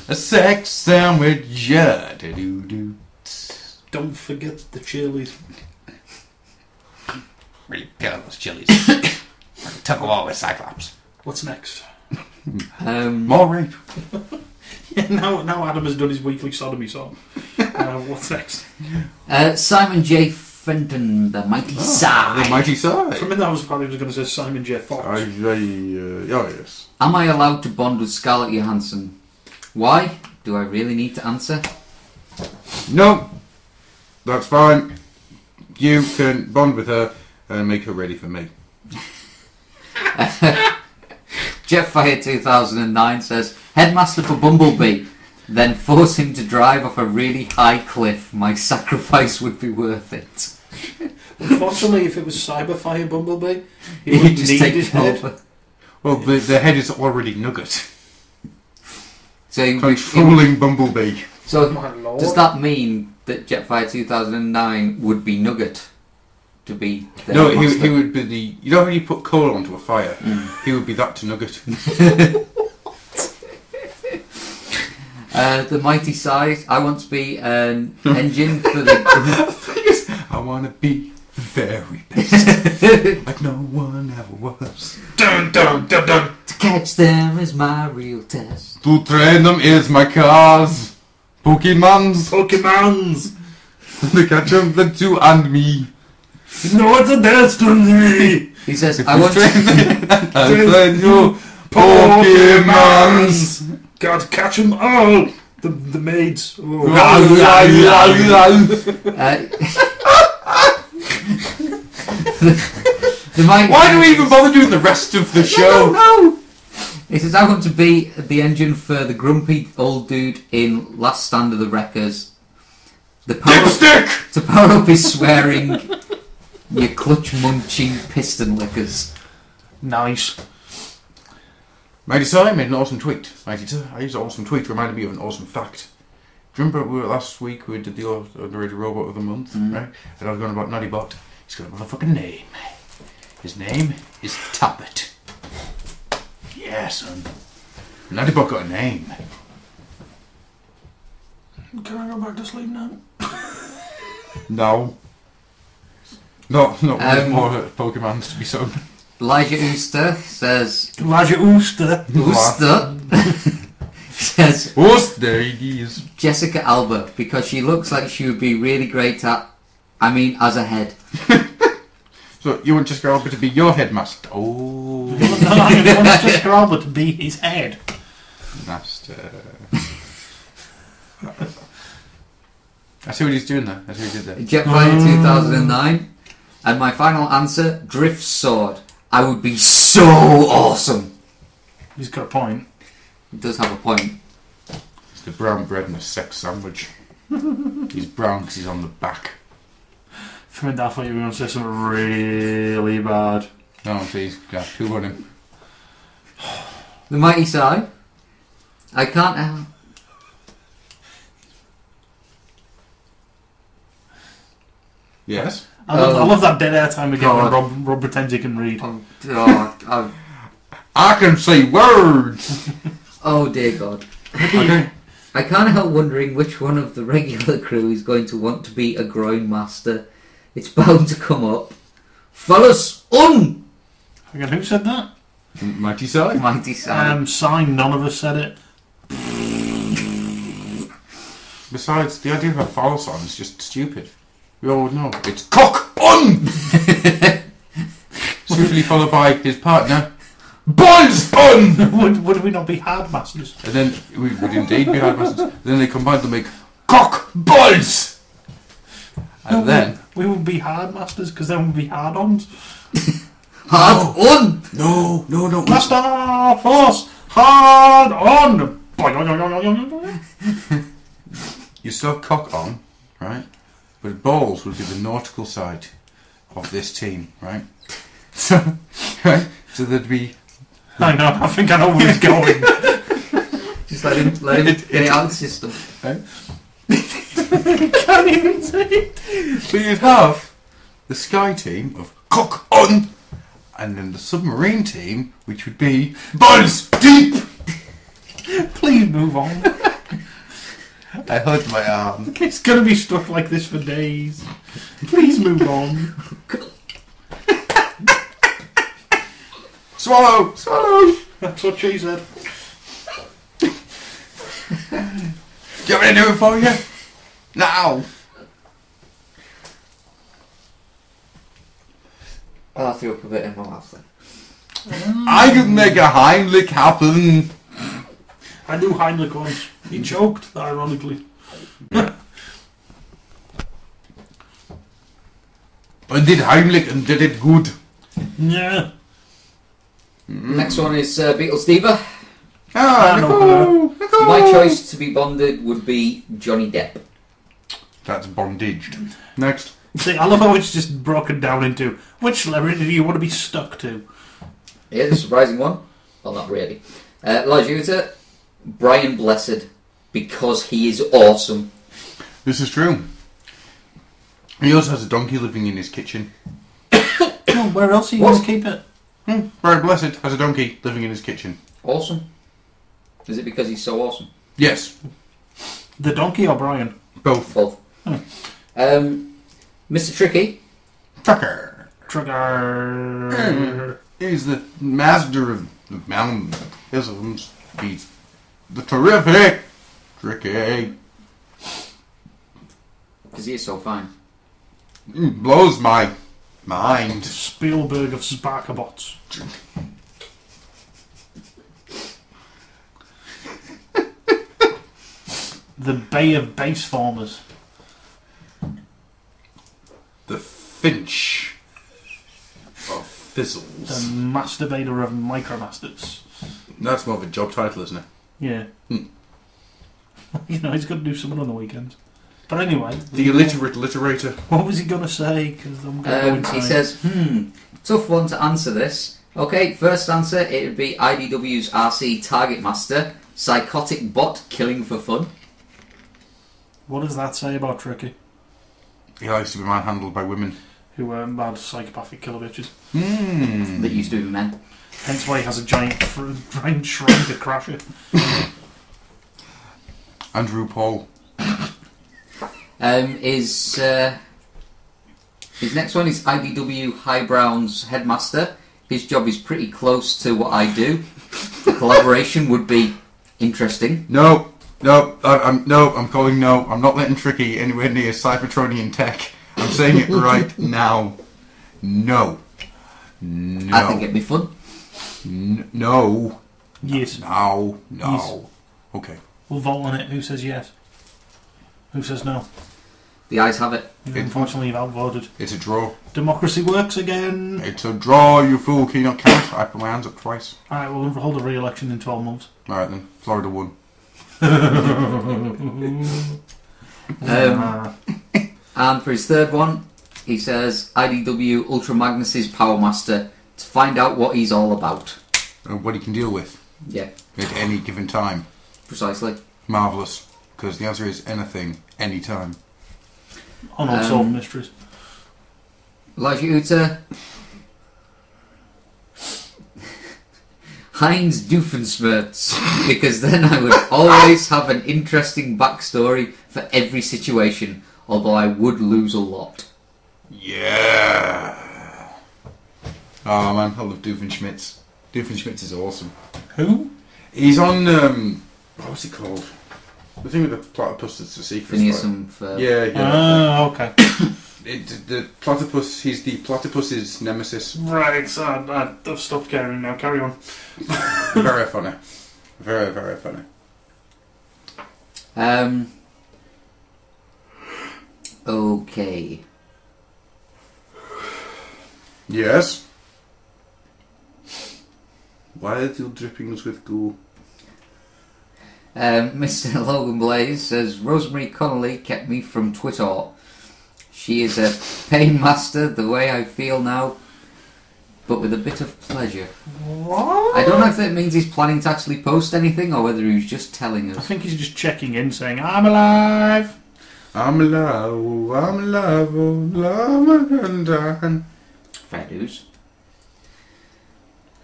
Speaker 3: a sex sandwich.
Speaker 4: Don't forget the chilies.
Speaker 3: Really kill those chilies. Took a war with Cyclops.
Speaker 4: What's next?
Speaker 3: More rape.
Speaker 4: Yeah, now Adam has done his weekly sodomy song. What's next?
Speaker 6: Simon J. Fenton, the Mighty Sigh.
Speaker 3: The Mighty Sigh.
Speaker 4: For a minute I was probably just going to say Simon J. Fox.
Speaker 3: Oh yes.
Speaker 6: Am I allowed to bond with Scarlett Johansson? Why? Do I really need to answer?
Speaker 3: No. That's fine. You can bond with her and make her ready for me.
Speaker 6: Jetfire 2009 says, Headmaster for Bumblebee, then force him to drive off a really high cliff. My sacrifice would be worth it.
Speaker 4: Unfortunately, if it was Cyberfire Bumblebee, he
Speaker 6: He'd
Speaker 4: would
Speaker 6: just
Speaker 4: need
Speaker 6: take
Speaker 4: his
Speaker 6: it
Speaker 4: head.
Speaker 6: over.
Speaker 3: Well, the head is already Nugget.
Speaker 6: So he would-
Speaker 3: Controlling Bumblebee.
Speaker 6: So
Speaker 4: My lord.
Speaker 6: does that mean that Jetfire 2009 would be Nugget to be the
Speaker 3: No,
Speaker 6: Headmaster?
Speaker 3: he would be the... You know when you put coal onto a fire? He would be that to Nugget.
Speaker 6: The Mighty Size. I want to be an engine for the...
Speaker 3: I want to be the very best. Like no one ever was.
Speaker 4: Dun dun dun dun.
Speaker 6: To catch them is my real test.
Speaker 3: To train them is my cause. Pokemons. To catch them, the two and me.
Speaker 4: No, it's a destiny.
Speaker 6: He says, I want to...
Speaker 3: I'll train you Pokemons.
Speaker 4: Gotta catch them all. The maids. Oh.
Speaker 6: The Mighty
Speaker 3: Why do we even bother doing the rest of the show?
Speaker 6: No. He says, I want to be the engine for the grumpy old dude in Last Stand of the Wreckers.
Speaker 3: Dipstick!
Speaker 6: To power up his swearing, you clutch munching piston lickers.
Speaker 4: Nice.
Speaker 3: Mighty Sally made an awesome tweet. Mighty Sally's awesome tweet reminded me of an awesome fact. Do you remember last week we did the underrated robot of the month, right? And I was going about Nottybot. He's got a motherfucking name. His name is Tappet. Yeah, son. Nottybot got a name.
Speaker 4: Can I go back to sleep now?
Speaker 3: No. Not with more Pokemons to be sown.
Speaker 6: Elijah Ooster says...
Speaker 4: Elijah Ooster.
Speaker 6: says...
Speaker 3: Ooster, it is.
Speaker 6: Jessica Alba, because she looks like she would be really great at... as a head.
Speaker 3: So you want Jessica Alba to be your headmaster? Oh.
Speaker 4: No, I want Jessica Alba to be his head.
Speaker 3: Master. I see what he's doing there. I see what he did there.
Speaker 6: Jetfire 2009. And my final answer, Drift Sword. I would be so awesome.
Speaker 4: He's got a point.
Speaker 6: He does have a point.
Speaker 3: It's the brown bread and a sex sandwich. He's brown because he's on the back.
Speaker 4: For me, I thought you were going to say something really bad.
Speaker 3: No, please, got two on him.
Speaker 6: The Mighty Sai. I can't...
Speaker 3: Yes?
Speaker 4: I love that dead air time again when Rob pretends he can read.
Speaker 3: I can say words!
Speaker 6: Oh dear God.
Speaker 3: Okay.
Speaker 6: I can't help wondering which one of the regular crew is going to want to be a growing master. It's bound to come up. Fellas,
Speaker 4: Again, who said that?
Speaker 3: Mighty Sai.
Speaker 6: Mighty Sai.
Speaker 4: Sign, none of us said it.
Speaker 3: Besides, the idea of a false on is just stupid. We all know it's cock on! Swiftly followed by his partner, balls on!
Speaker 4: Would we not be hard masters?
Speaker 3: And then we would indeed be hard masters. Then they combine to make cock balls! And then
Speaker 4: we would be hard masters because then we'd be hard ons.
Speaker 6: Hard on!
Speaker 3: No.
Speaker 4: Master force hard on!
Speaker 3: You still have cock on, right? But balls would be the nautical side of this team, right? So there'd be...
Speaker 4: I know, I think I know where he's going.
Speaker 6: Just let him get it out of the system.
Speaker 3: Right?
Speaker 4: Can't even say it.
Speaker 3: So you'd have the sky team of cock on, and then the submarine team, which would be balls deep!
Speaker 4: Please move on.
Speaker 3: I hurt my arm.
Speaker 4: It's going to be stuck like this for days. Please move on.
Speaker 3: Swallow!
Speaker 4: That's what she said.
Speaker 3: Do you want me to do it for you? Now!
Speaker 6: I'll throw up a bit in my mouth then.
Speaker 3: I can make a Heimlich happen.
Speaker 4: I knew Heinrich once. He choked, ironically.
Speaker 3: I did Heimlich and did it good.
Speaker 4: Yeah.
Speaker 6: Next one is Beatles Diva.
Speaker 3: Nicole.
Speaker 6: My choice to be bonded would be Johnny Depp.
Speaker 3: That's bondaged. Next.
Speaker 4: See, I love how it's just broken down into which celebrity do you want to be stuck to?
Speaker 6: Here's a surprising one. Well, not really. Elijah Uter, Brian Blessed, because he is awesome.
Speaker 3: This is true. He also has a donkey living in his kitchen.
Speaker 4: Oh, where else are you going to keep it?
Speaker 3: Brian Blessed has a donkey living in his kitchen.
Speaker 6: Awesome. Is it because he's so awesome?
Speaker 3: Yes.
Speaker 4: The donkey or Brian?
Speaker 3: Both.
Speaker 6: Mr. Tricky.
Speaker 3: Trucker.
Speaker 4: He's
Speaker 3: He's the master of the mountains. He's the terrific Tricky.
Speaker 6: Because he is so fine.
Speaker 3: Blows my mind.
Speaker 4: Spielberg of Sparkabots. The Bay of Base Formers.
Speaker 3: The Finch of
Speaker 4: The
Speaker 3: Fizzles.
Speaker 4: Masturbator of Micromasters.
Speaker 3: That's more of a job title, isn't it?
Speaker 4: Yeah. He's got to do something on the weekends. But anyway...
Speaker 3: The illiterate literator.
Speaker 4: What was he going to say? Because I'm going to go inside.
Speaker 6: He says, tough one to answer this. Okay, first answer, it would be IDW's RC Target Master, psychotic bot killing for fun.
Speaker 4: What does that say about Tricky?
Speaker 3: He likes to be manhandled by women.
Speaker 4: Who are bad psychopathic killer bitches.
Speaker 6: That used to be men.
Speaker 4: Hence why he has a giant shrine to crash it.
Speaker 3: Andrew Paul.
Speaker 6: His next one is IDW Highbrown's Headmaster. His job is pretty close to what I do. The collaboration would be interesting.
Speaker 3: I'm calling no. I'm not letting Tricky anywhere near Cybertronian tech. I'm saying it right now. No.
Speaker 6: I think it'd be fun.
Speaker 3: No.
Speaker 4: Yes.
Speaker 3: No.
Speaker 4: Yes.
Speaker 3: Okay.
Speaker 4: We'll vote on it. Who says yes? Who says no?
Speaker 6: The ayes have it.
Speaker 4: Unfortunately, you've outvoted.
Speaker 3: It's a draw.
Speaker 4: Democracy works again.
Speaker 3: It's a draw, you fool. Can you not count? I put my hands up twice.
Speaker 4: Alright, we'll hold a re-election in 12 months.
Speaker 3: Alright then. Florida won.
Speaker 6: And for his third one, he says IDW Ultra Magnus's Power Master to find out what he's all about.
Speaker 3: What he can deal with.
Speaker 6: Yeah.
Speaker 3: At any given time.
Speaker 6: Precisely.
Speaker 3: Marvellous. Because the answer is anything, anytime.
Speaker 4: On Unsolved Mysteries.
Speaker 6: Elijah Uta. Heinz Doofenshmirtz, because then I would always have an interesting backstory for every situation, although I would lose a lot.
Speaker 3: Yeah. Oh man, I love Doofenshmirtz. Doofenshmirtz is awesome.
Speaker 4: Who?
Speaker 3: He's on, what's he called? The thing with the platypus that's a secret.
Speaker 6: Phineas and Ferb.
Speaker 3: Yeah.
Speaker 4: Okay.
Speaker 3: The platypus, he's the platypus's nemesis.
Speaker 4: Right, so I've stopped caring now. Carry on.
Speaker 3: Very funny. Very, very funny.
Speaker 6: Okay.
Speaker 3: Yes? Why are your drippings with goo?
Speaker 6: Mr. Logan Blaze says, Rosemary Connolly kept me from Twitter. She is a pain master the way I feel now, but with a bit of pleasure.
Speaker 4: What?
Speaker 6: I don't know if that means he's planning to actually post anything or whether he's just telling us.
Speaker 4: I think he's just checking in saying, I'm alive!
Speaker 3: I'm alive, I'm alive, I'm alive.
Speaker 6: Fair dues.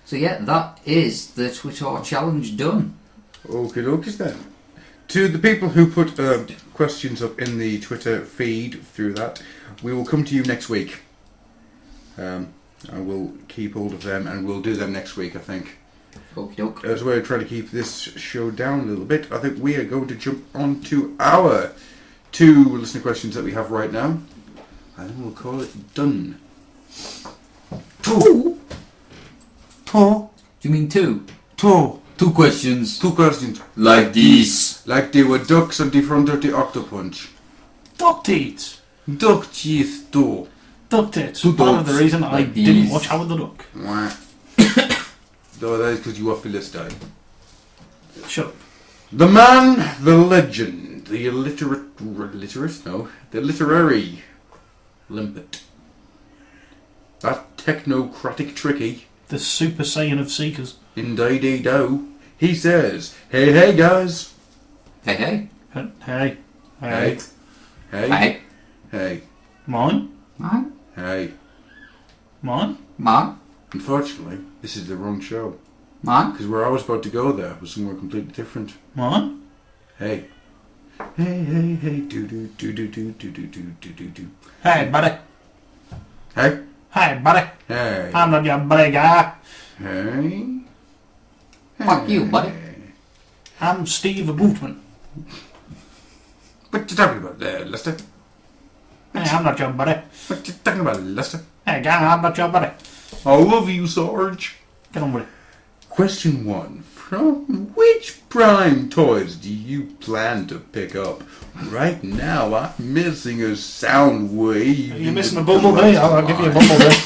Speaker 6: So yeah, that is the Twitter challenge done.
Speaker 3: Okie dokies then. To the people who put questions up in the Twitter feed through that, we will come to you next week. I will keep hold of them and we'll do them next week, I think.
Speaker 6: Okie doke.
Speaker 3: As we're trying to keep this show down a little bit, I think we are going to jump on to our 2 listener questions that we have right now. And then we'll call it done.
Speaker 6: 2?
Speaker 3: 2?
Speaker 6: Do you mean 2?
Speaker 3: 2.
Speaker 6: 2 questions.
Speaker 3: 2 questions.
Speaker 6: Like this.
Speaker 3: Like they were ducks on the front of the octopunch.
Speaker 4: Duck teeth.
Speaker 3: Duck teeth, too.
Speaker 4: Duck tits.
Speaker 6: Two
Speaker 4: Part of
Speaker 6: dogs
Speaker 4: the reason I
Speaker 6: like
Speaker 4: didn't
Speaker 6: these.
Speaker 4: watch Howard the Duck.
Speaker 3: No, that is because you are Philistine.
Speaker 4: Shut up.
Speaker 3: The man, the legend, the the literary limpet. That technocratic Tricky.
Speaker 4: The Super Saiyan of Seekers.
Speaker 3: Indeedy-do. He says, hey guys.
Speaker 6: Hey.
Speaker 4: Hey.
Speaker 3: Hey.
Speaker 4: Mine?
Speaker 3: Hey.
Speaker 4: Mine?
Speaker 3: Unfortunately, this is the wrong show.
Speaker 6: Because
Speaker 3: where I was about to go there was somewhere completely different.
Speaker 4: Mine?
Speaker 3: Hey. Hey, do.
Speaker 4: Hey, buddy.
Speaker 3: Hey.
Speaker 4: Hey, buddy.
Speaker 3: Hey.
Speaker 4: I'm not your buddy guy.
Speaker 3: Hey.
Speaker 6: Fuck you, buddy.
Speaker 4: I'm Steve Bootman.
Speaker 3: What you talking about there, Lester?
Speaker 4: Hey, I'm not your buddy.
Speaker 3: What you talking about, Lester?
Speaker 4: Hey, gang, I'm not your buddy.
Speaker 3: I love you, Sarge.
Speaker 4: Get on with it.
Speaker 3: Question 1. From which Prime toys do you plan to pick up? Right now, I'm missing a sound wave.
Speaker 4: You're missing a bumblebee. I'll give you a bumblebee.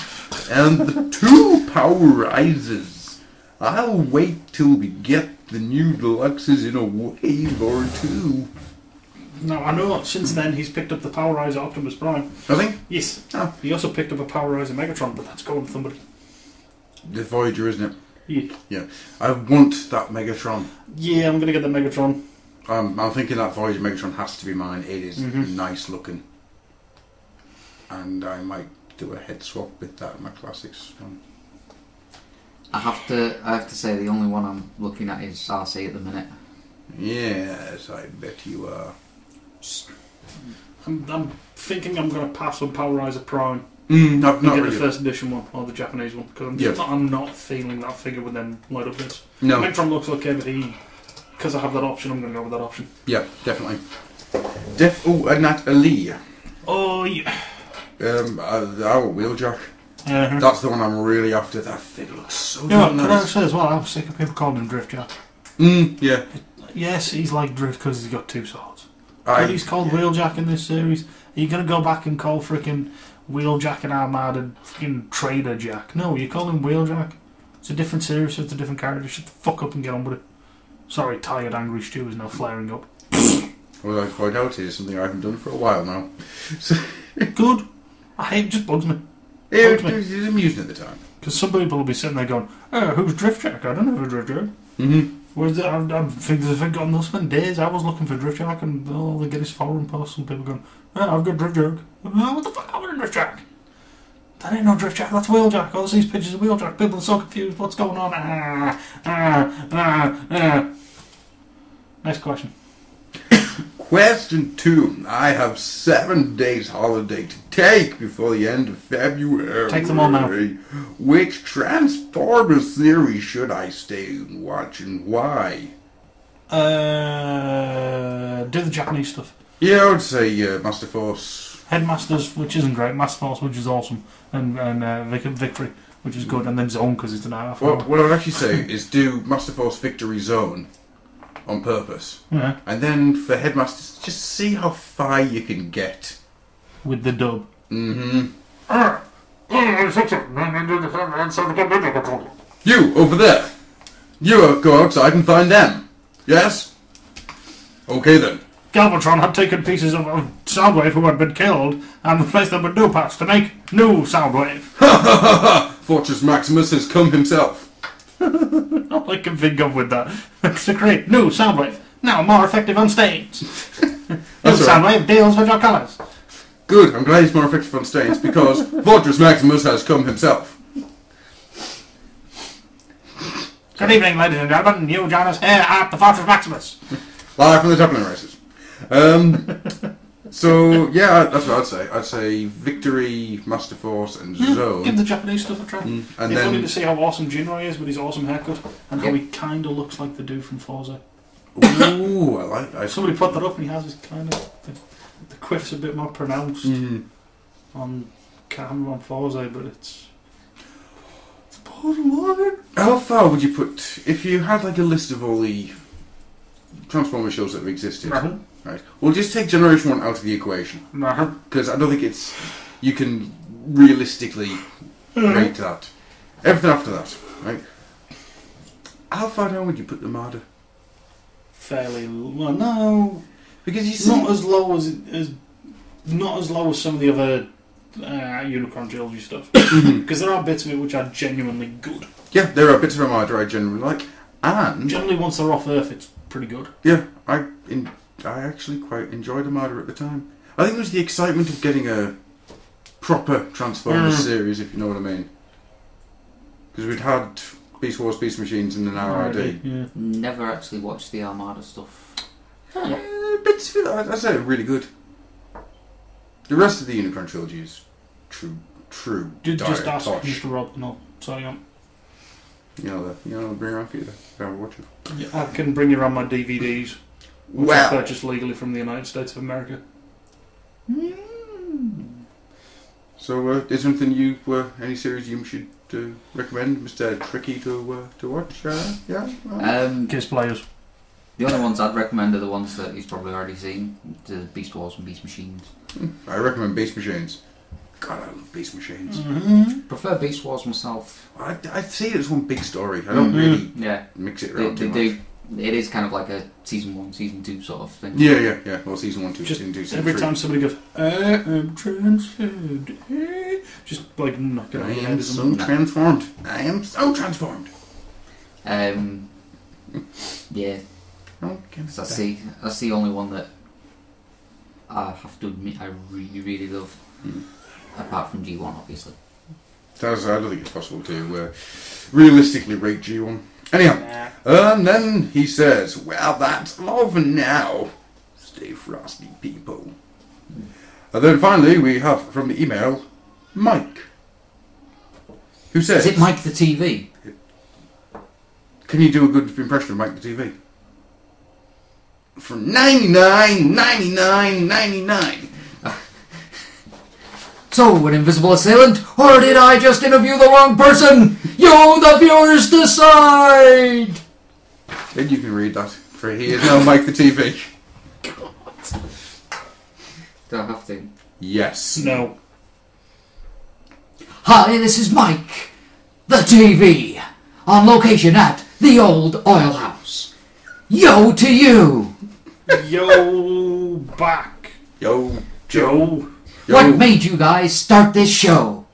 Speaker 3: And the 2 power rises. I'll wait till we get the new deluxes in a wave or two.
Speaker 4: Now, I know since then he's picked up the Power Rise Optimus Prime.
Speaker 3: Has he?
Speaker 4: Yes.
Speaker 3: Oh.
Speaker 4: He also picked up a Power Rise Megatron, but that's going to somebody.
Speaker 3: The Voyager, isn't it?
Speaker 4: Yeah.
Speaker 3: Yeah. I want that Megatron.
Speaker 4: Yeah, I'm going to get the Megatron.
Speaker 3: I'm thinking that Voyager Megatron has to be mine. It is nice looking. And I might do a head swap with that in my classics.
Speaker 6: I have to say the only one I'm looking at is RC at the minute.
Speaker 3: Yes, I bet you are.
Speaker 4: I'm thinking I'm going to pass on Power Riser Prime.
Speaker 3: Not
Speaker 4: and get
Speaker 3: really.
Speaker 4: the first edition one, or the Japanese one, because I'm not feeling that figure with them light up bits.
Speaker 3: No.
Speaker 4: Megatron looks okay, but because I have that option, I'm going to go with that option.
Speaker 3: Yeah, definitely. Nat Ali.
Speaker 4: Oh, yeah.
Speaker 3: Our Wheeljack.
Speaker 4: Uh-huh.
Speaker 3: That's the one I'm really after. That figure looks so
Speaker 4: Yeah,
Speaker 3: damn
Speaker 4: could I
Speaker 3: nice.
Speaker 4: say as well, I'm sick of people calling him Driftjack.
Speaker 3: Yeah.
Speaker 4: Yes, he's like Drift because he's got two swords. But he's called Wheeljack in this series. Are you going to go back and call frickin' Wheeljack and Armada frickin' Trader Jack? No, you call him Wheeljack. It's a different series, so it's a different character. Shut the fuck up and get on with it. Sorry, tired, angry Stu is now flaring up.
Speaker 3: Well, I point out it is something I haven't done for a while now. So
Speaker 4: Good. I hate it, just bugs me.
Speaker 3: it was amusing at the time.
Speaker 4: Because some people will be sitting there going, oh, who's Driftjack? I don't know who's Driftjack.
Speaker 3: Mm-hmm.
Speaker 4: Where's it? I think there's a thing on those spent days. I was looking for Driftjack and they get his forum posts and people going, oh, I've got Driftjack. Oh, what the fuck? I want a Driftjack. That ain't no Driftjack, that's Wheeljack. All these pictures of Wheeljack. People are so confused. What's going on? Next question.
Speaker 3: Question 2. I have 7 days holiday to take before the end of February.
Speaker 4: Take them all now.
Speaker 3: Which Transformers series should I stay and watch and why?
Speaker 4: Do the Japanese stuff.
Speaker 3: Yeah, I would say Master Force.
Speaker 4: Headmasters, which isn't great. Master Force, which is awesome. And Victory, which is good. And then Zone, because it's an hour.
Speaker 3: Well, what I would actually say is do Master Force Victory Zone on purpose.
Speaker 4: Yeah.
Speaker 3: And then for Headmasters, just see how far you can get.
Speaker 4: With the dub.
Speaker 3: Mm-hmm. You, over there. You go outside and find them. Yes? Okay then.
Speaker 4: Galvatron had taken pieces of Soundwave who had been killed and replaced them with new parts to make new Soundwave.
Speaker 3: Ha ha ha ha! Fortress Maximus has come himself.
Speaker 4: All I can think of with that is to create new Soundwave, now more effective on stains. New Soundwave deals with your colours.
Speaker 3: Good, I'm glad he's more effective on stains because Fortress Maximus has come himself.
Speaker 4: Good evening, ladies and gentlemen. You join us here at the Fortress Maximus.
Speaker 3: Live from the Dublin races. So, yeah, that's what I'd say. I'd say Victory, Master Force, and Zone.
Speaker 4: Give the Japanese stuff a try.
Speaker 3: And
Speaker 4: it's
Speaker 3: then
Speaker 4: funny to see how awesome Jinrai is with his awesome haircut and how he kind of looks like the dude from Forza.
Speaker 3: Ooh, I like that.
Speaker 4: Somebody put that up and he has his kind of... The quiff's a bit more pronounced on camera on Forza, but it's borderline.
Speaker 3: How far would you put... If you had like a list of all the Transformers shows that have existed... Right. Well, just take Generation 1 out of the equation. Because I don't think it's... You can realistically rate that. Everything after that, right? How far down would you put the Armada?
Speaker 4: Fairly well, no.
Speaker 3: Because you see...
Speaker 4: Not as low as some of the other Unicron Trilogy stuff. Because there are bits of it which are genuinely good.
Speaker 3: Yeah, there are bits of Armada I generally like. And...
Speaker 4: Generally, once they're off Earth, it's pretty good.
Speaker 3: Yeah, I actually quite enjoyed Armada at the time. I think it was the excitement of getting a proper Transformers series, if you know what I mean. Because we'd had Beast Wars, Beast Machines, and an RRD.
Speaker 4: Yeah.
Speaker 6: Never actually watched the Armada stuff.
Speaker 3: Bits of it, I'd say, are really good. The rest of the Unicron trilogy is true.
Speaker 4: Just ask
Speaker 3: tosh.
Speaker 4: Mr. Rob. No, sorry,
Speaker 3: You know, bring around for you to go watch it.
Speaker 4: Yeah, I can bring you around my DVDs. Which I purchased legally from the United States of America.
Speaker 3: So, is there anything any series you should recommend, Mr. Tricky, to watch?
Speaker 4: Kiss Players.
Speaker 6: The only ones I'd recommend are the ones that he's probably already seen: the Beast Wars and Beast Machines.
Speaker 3: I recommend Beast Machines. God, I love Beast Machines.
Speaker 6: Prefer Beast Wars myself.
Speaker 3: I see it as one big story. I don't really mix it around too much.
Speaker 6: It is kind of like a season 1, season 2 sort of thing.
Speaker 3: Yeah. Well, season 1, 2,
Speaker 4: Just
Speaker 3: season 2, season
Speaker 4: every
Speaker 3: 3.
Speaker 4: time somebody goes, I am transferred. Just like knocking on
Speaker 3: I
Speaker 4: the
Speaker 3: am
Speaker 4: head.
Speaker 3: so transformed. I am so transformed.
Speaker 6: Yeah.
Speaker 3: Okay.
Speaker 6: That's the only one that I have to admit I really, really love. Apart from G1, obviously.
Speaker 3: I don't think it's possible to realistically rate G1. Anyhow, and then he says, well, that's all for now. Stay frosty, people. And then finally, we have from the email, Mike, who says...
Speaker 6: Is it Mike the TV?
Speaker 3: Can you do a good impression of Mike the TV? For 99.
Speaker 6: So, an invisible assailant, or did I just interview the wrong person? You, the viewers, decide!
Speaker 3: Then you can read that, for he is now Mike the TV.
Speaker 6: Do I have to?
Speaker 3: Yes.
Speaker 4: No.
Speaker 6: Hi, this is Mike, the TV, on location at the old oil house. Yo to you!
Speaker 4: Yo, back.
Speaker 3: Yo,
Speaker 4: Joe.
Speaker 6: What made you guys start this show?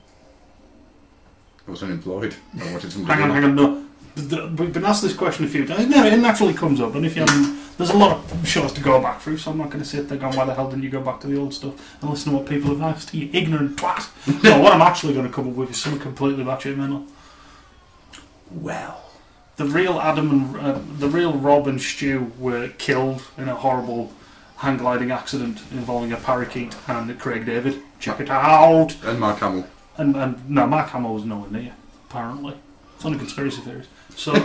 Speaker 3: I was unemployed. I wanted some.
Speaker 4: Hang on, no. We've been asked this question a few times. No, it naturally comes up, and if you haven't, there's a lot of shows to go back through, so I'm not going to sit there going, why the hell didn't you go back to the old stuff and listen to what people have asked, you ignorant twat. No, what I'm actually going to come up with is something completely batshit mental.
Speaker 3: Well.
Speaker 4: The real Adam and the real Rob and Stu were killed in a horrible hang gliding accident involving a parakeet and Craig David. Check it out.
Speaker 3: And Mark Hamill.
Speaker 4: And no, Mark Hamill was nowhere near. Apparently, it's only conspiracy theories. So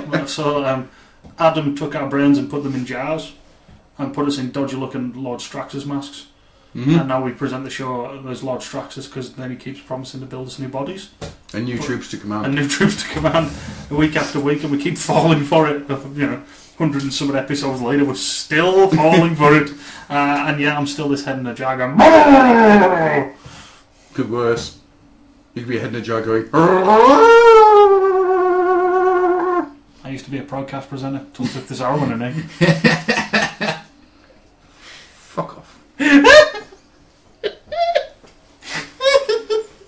Speaker 4: Adam took our brains and put them in jars and put us in dodgy looking Lord Strax's masks. Mm-hmm. And now we present the show as Lord Strax's because then he keeps promising to build us new bodies.
Speaker 3: And new troops to command.
Speaker 4: And new troops to command week after week, and we keep falling for it. 100 and some episodes later, we're still falling for it. And yeah, I'm still this head in a jar going...
Speaker 3: Could worse. You could be a head in a jar going...
Speaker 4: I used to be a podcast presenter until I took this heroin in me.
Speaker 3: Fuck off.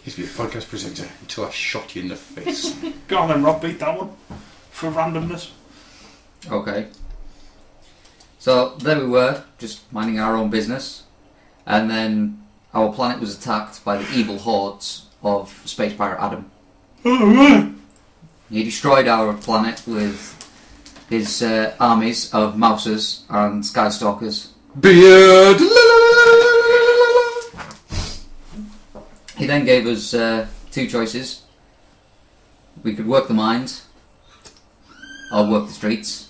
Speaker 3: Used to be a podcast presenter until I shot you in the face.
Speaker 4: Go on then, Rob, beat that one. For randomness.
Speaker 6: Okay. So, there we were, just minding our own business. And then our planet was attacked by the evil hordes of Space Pirate Adam.
Speaker 4: Oh, right.
Speaker 6: He destroyed our planet with his armies of mousers and skystalkers.
Speaker 3: Beard!
Speaker 6: He then gave us two choices. We could work the mines, or work the streets.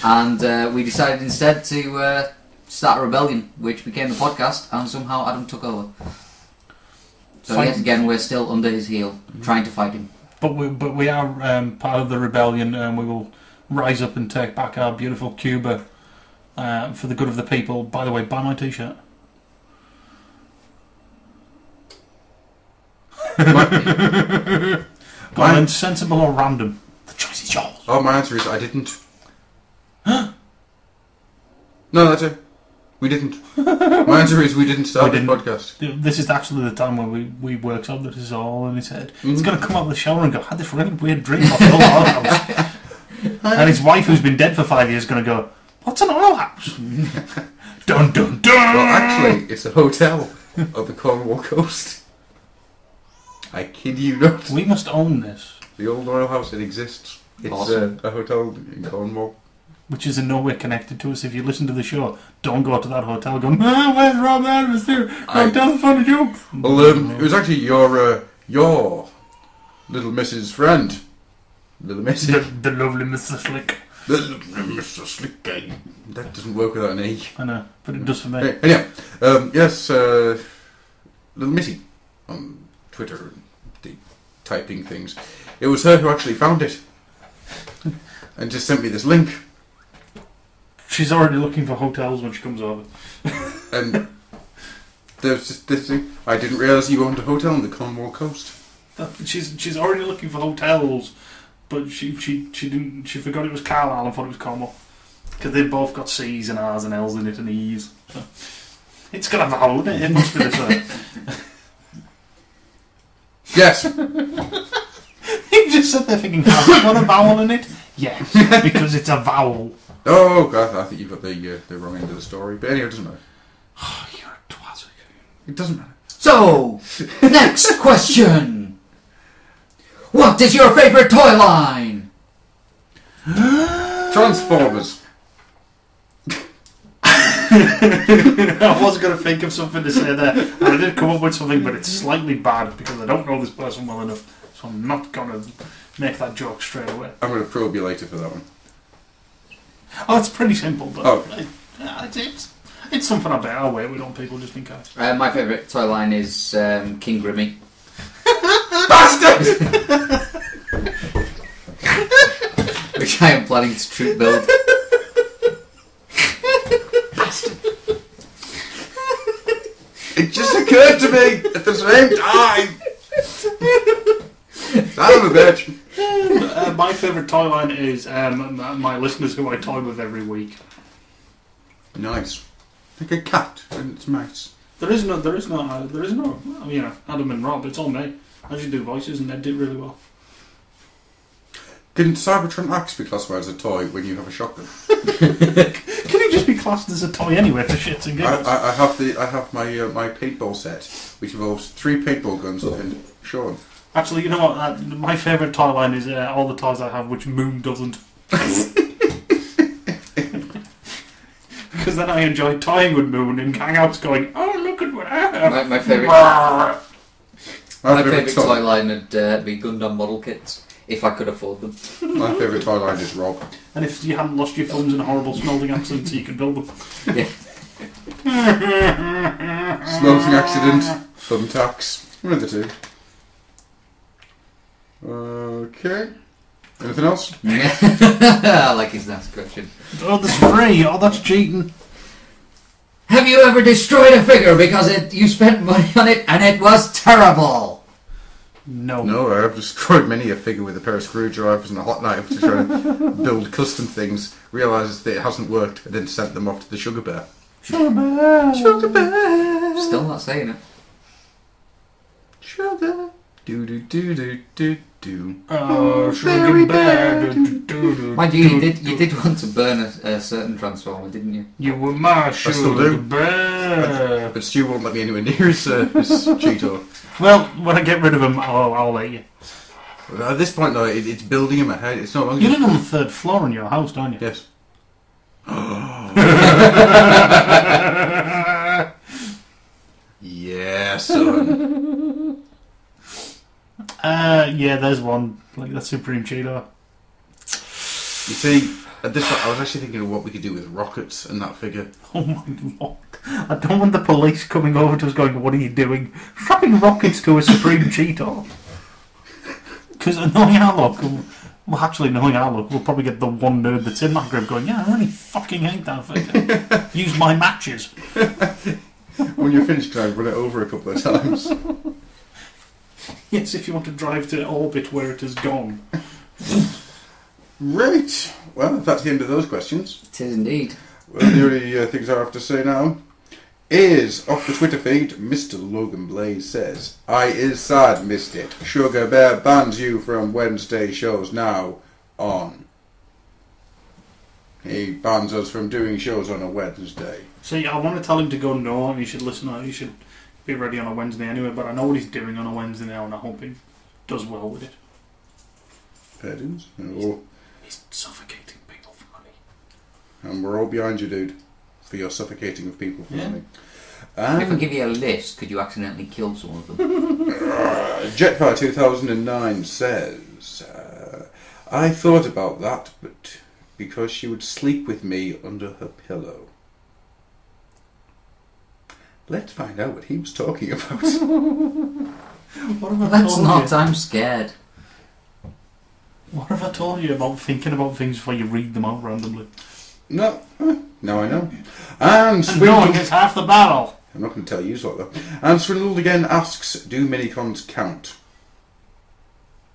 Speaker 6: And we decided instead to start a rebellion, which became the podcast, and somehow Adam took over. So yet again, we're still under his heel, trying to fight him.
Speaker 4: But we are part of the rebellion, and we will rise up and take back our beautiful Cuba for the good of the people. By the way, buy my t-shirt. Go on, sensible or random? The choice is yours.
Speaker 3: Oh, my answer is I didn't. No, that's it. We didn't. My answer is we didn't start the podcast.
Speaker 4: This is actually the time where we workshop that is all in his head. He's going to come out of the shower and go, I had this really weird dream about the oil house. And his wife, who's been dead for 5 years, is going to go, what's an oil house? Dun dun dun!
Speaker 3: Well, actually, it's a hotel on the Cornwall coast. I kid you not.
Speaker 4: We must own this.
Speaker 3: The old oil house, it exists. It's
Speaker 6: awesome.
Speaker 3: A hotel in Cornwall.
Speaker 4: Which is in no way connected to us. If you listen to the show, don't go to that hotel going, where's Rob Adams here? Don't tell the funny joke.
Speaker 3: Well, it was actually your little Mrs. friend. Little Mrs.
Speaker 4: The lovely Mr. Slick.
Speaker 3: The lovely Mr. Slick guy. That doesn't work without an E.
Speaker 4: I know, but it does for me.
Speaker 3: Anyhow, yes, little Missy on Twitter, the typing things. It was her who actually found it. And just sent me this link.
Speaker 4: She's already looking for hotels when she comes over.
Speaker 3: And There's this thing. I didn't realise you owned a hotel on the Cornwall coast.
Speaker 4: She's already looking for hotels, but she didn't. She forgot it was Carlisle and thought it was Cornwall because they've both got C's and R's and L's in it and E's. So it's got a vowel in it. It must be this way.
Speaker 3: Yes.
Speaker 4: You just sat there thinking, has it got a vowel in it? Yes, because it's a vowel.
Speaker 3: Oh God, I think you've got the wrong end of the story. But anyway, it doesn't matter.
Speaker 4: Oh, you're a twat.
Speaker 3: It doesn't matter.
Speaker 6: So, next question. What is your favourite toy line?
Speaker 3: Transformers.
Speaker 4: I was going to think of something to say there, and I did come up with something, but it's slightly bad because I don't know this person well enough, so I'm not going to make that joke straight away.
Speaker 3: I'm going to probe you later for that one.
Speaker 4: Oh, it's pretty simple, but
Speaker 3: Oh.
Speaker 4: it's something I bet I'll wait with on people just in case.
Speaker 6: My favourite toy line is King Grimmy.
Speaker 3: Bastard!
Speaker 6: Which I am planning to troop build.
Speaker 3: It just occurred to me at the same time. Son of a bitch.
Speaker 4: My favourite toy line is my listeners who I toy with every week.
Speaker 3: Nice. Like a cat and its mouse.
Speaker 4: There is no, you know, Adam and Rob, it's all me. I just do voices and they did really well.
Speaker 3: Can Cybertron Axe be classified as a toy when you have a shotgun?
Speaker 4: Can it just be classed as a toy anyway for shits and giggles?
Speaker 3: I have my my paintball set, which involves 3 paintball guns and Sean.
Speaker 4: Actually, you know what? My favourite toy line is all the toys I have, which Moon doesn't. Because then I enjoy toying with Moon and Hangouts going, oh, look at what I have.
Speaker 6: My favourite toy line would be Gundam model kits, if I could afford them.
Speaker 3: My favourite toy line is Rob.
Speaker 4: And if you hadn't lost your thumbs in a horrible smelting accident, so you could build them.
Speaker 6: Yeah.
Speaker 3: Smelting accident, thumbtacks, one of the two. Okay. Anything else?
Speaker 6: I like his next question.
Speaker 4: Oh, that's free. Oh, that's cheating.
Speaker 6: Have you ever destroyed a figure because you spent money on it and it was terrible?
Speaker 4: No.
Speaker 3: No, I have destroyed many a figure with a pair of screwdrivers and a hot knife to try to build custom things, realises that it hasn't worked, and then sent them off to the sugar bear.
Speaker 4: Sugar bear.
Speaker 3: Sugar bear.
Speaker 6: Still not saying it.
Speaker 3: Sugar. Do do do do do do.
Speaker 4: Oh, sugar bear.
Speaker 6: Mind you, you did want to burn a certain transformer, didn't you?
Speaker 4: You were my
Speaker 3: still
Speaker 4: sugar
Speaker 3: do.
Speaker 4: bear.
Speaker 3: But Stu won't let me anywhere near his Cheeto.
Speaker 4: Well, when I get rid of him, I'll let you.
Speaker 3: At this point, though, it's building in my head. It's no longer.
Speaker 4: You live on the 3rd floor in your house, don't you?
Speaker 3: Yes. Yeah, son.
Speaker 4: Yeah, there's one. Like that Supreme Cheeto.
Speaker 3: You see, at this point, I was actually thinking of what we could do with rockets and that figure.
Speaker 4: Oh my lord. I don't want the police coming over to us going, what are you doing? Strapping rockets to a Supreme Cheeto. Because knowing our luck, we'll probably get the one nerd that's in that group going, yeah, I really fucking hate that figure. Use my matches.
Speaker 3: When you're finished, can I run it over a couple of times?
Speaker 4: Yes, if you want to drive to orbit where it has gone.
Speaker 3: Right. Well, that's the end of those questions.
Speaker 6: It is indeed.
Speaker 3: Well, the only things I have to say now is, off the Twitter feed, Mr. Logan Blaze says, I is sad, missed it. Sugar Bear bans you from Wednesday shows now on. He bans us from doing shows on a Wednesday.
Speaker 4: See, I want to tell him to go no, and he should listen. He should be ready on a Wednesday anyway, but I know what he's doing on a Wednesday now, and I hope he does well with it.
Speaker 3: Pardons? No.
Speaker 4: He's suffocating people for money.
Speaker 3: And we're all behind you, dude, for your suffocating of people for money.
Speaker 6: If I give you a list, could you accidentally kill some of them?
Speaker 3: Jetfire 2009 says, I thought about that, but because she would sleep with me under her pillow. Let's find out what he was talking about.
Speaker 4: What have I
Speaker 6: That's
Speaker 4: told
Speaker 6: not,
Speaker 4: you?
Speaker 6: I'm scared.
Speaker 4: What have I told you about thinking about things before you read them out randomly?
Speaker 3: No, now I know. And
Speaker 4: And knowing is half the battle.
Speaker 3: I'm not going to tell you what though. And Swindled again asks, do minicons count?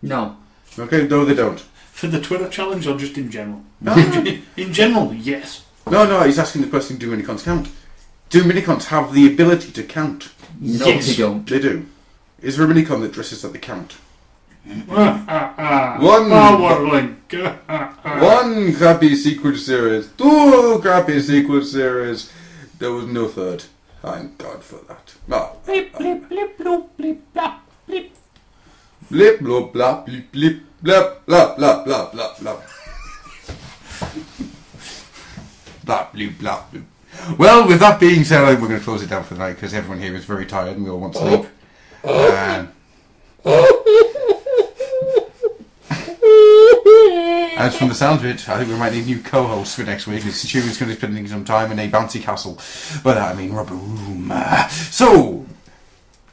Speaker 6: No.
Speaker 3: Okay, no they don't.
Speaker 4: For the Twitter challenge or just in general?
Speaker 3: No.
Speaker 4: In general, yes.
Speaker 3: No, he's asking the question, do minicons count? Do minicons have the ability to count?
Speaker 6: No,
Speaker 4: Yes.
Speaker 6: they don't.
Speaker 3: They do. Is there a minicon that dresses at the count?
Speaker 4: One
Speaker 3: One crappy sequel series. 2 crappy sequel series. There was no third. Thank God for that.
Speaker 4: Blip, blip, blip, bloop, blip, blop, blip.
Speaker 3: Blip, blop, blop, blip, blip, blop, blop, blop, blop, blop, blop. Blop, blip, blop, blip. Well, with that being said, I think we're going to close it down for the night because everyone here is very tired and we all want sleep. As from the sounds of it, I think we might need new co-hosts for next week. Stu is going to be spending some time in a bouncy castle. But I mean, rubber room. So,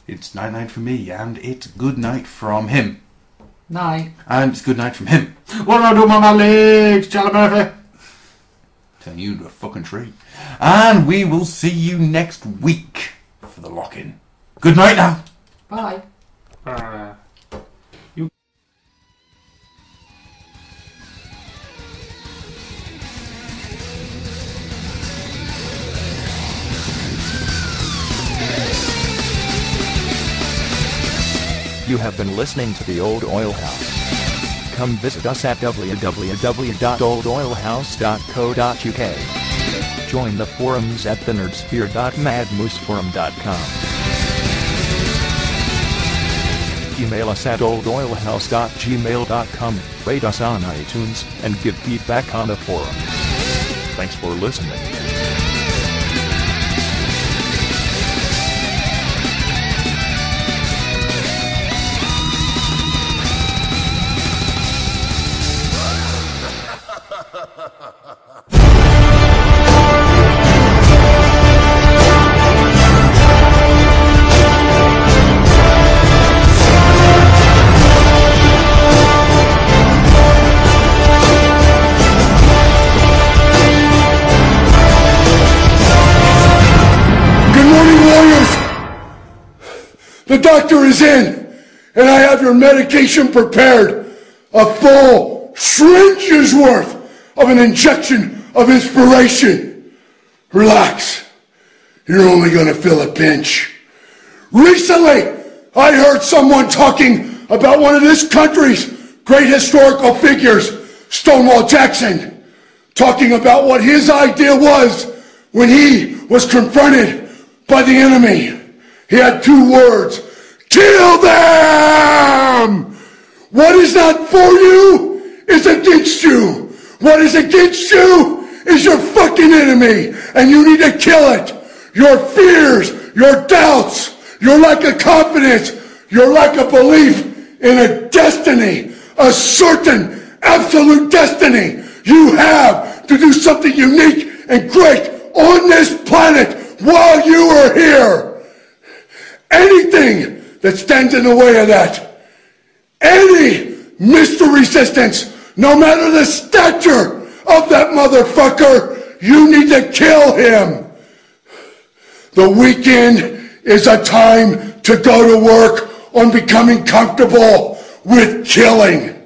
Speaker 3: it's night-night for me, and it's good night from him.
Speaker 6: Night.
Speaker 3: And it's good night from him.
Speaker 4: What do I do with my legs, Charlie Murphy?
Speaker 3: Telling you to a fucking tree. And we will see you next week for the lock-in. Good night now.
Speaker 6: Bye.
Speaker 2: You have been listening to The Old Oil House. Come visit us at www.oldoilhouse.co.uk. Join the forums at thenerdsphere.madmooseforum.com. Email us at oldoilhouse.gmail.com, rate us on iTunes, and give feedback on the forum. Thanks for listening.
Speaker 8: The doctor is in, and I have your medication prepared. A full syringe's worth of an injection of inspiration. Relax. You're only going to feel a pinch. Recently, I heard someone talking about one of this country's great historical figures, Stonewall Jackson, talking about what his idea was when he was confronted by the enemy. He had 2 words: kill them! What is not for you is against you. What is against you is your fucking enemy, and you need to kill it. Your fears, your doubts, your lack of confidence, your lack of belief in a destiny, a certain absolute destiny you have to do something unique and great on this planet while you are here. Anything that stands in the way of that, any Mr. Resistance, no matter the stature of that motherfucker, you need to kill him. The weekend is a time to go to work on becoming comfortable with killing.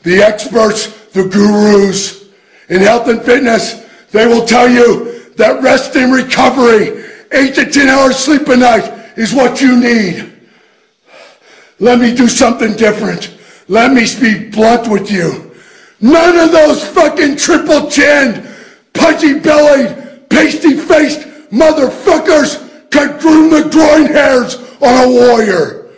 Speaker 8: The experts, the gurus in health and fitness, they will tell you that rest and recovery, 8 to 10 hours sleep a night, is what you need. Let me do something different. Let me speak blunt with you. None of those fucking triple-chinned, pudgy-bellied, pasty-faced motherfuckers could groom the groin hairs on a warrior.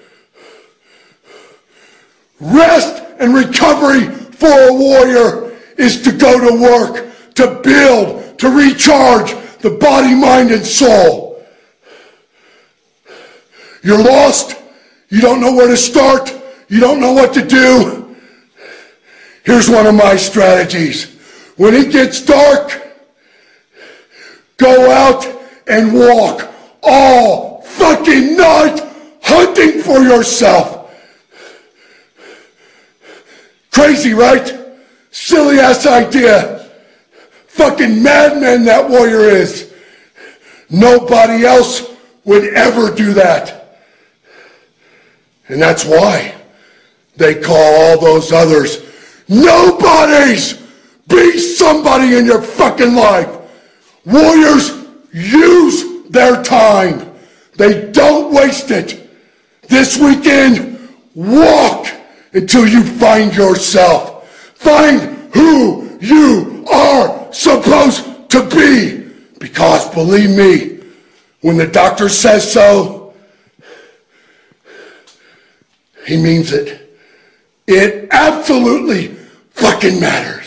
Speaker 8: Rest and recovery for a warrior is to go to work, to build, to recharge the body, mind, and soul. You're lost. You don't know where to start. You don't know what to do. Here's one of my strategies. When it gets dark, go out and walk all fucking night hunting for yourself. Crazy, right? Silly ass idea. Fucking madman that warrior is. Nobody else would ever do that. And that's why they call all those others nobodies. Be somebody in your fucking life. Warriors use their time. They don't waste it. This weekend, walk until you find yourself. Find who you are supposed to be. Because believe me, when the doctor says so, he means it. It absolutely fucking matters.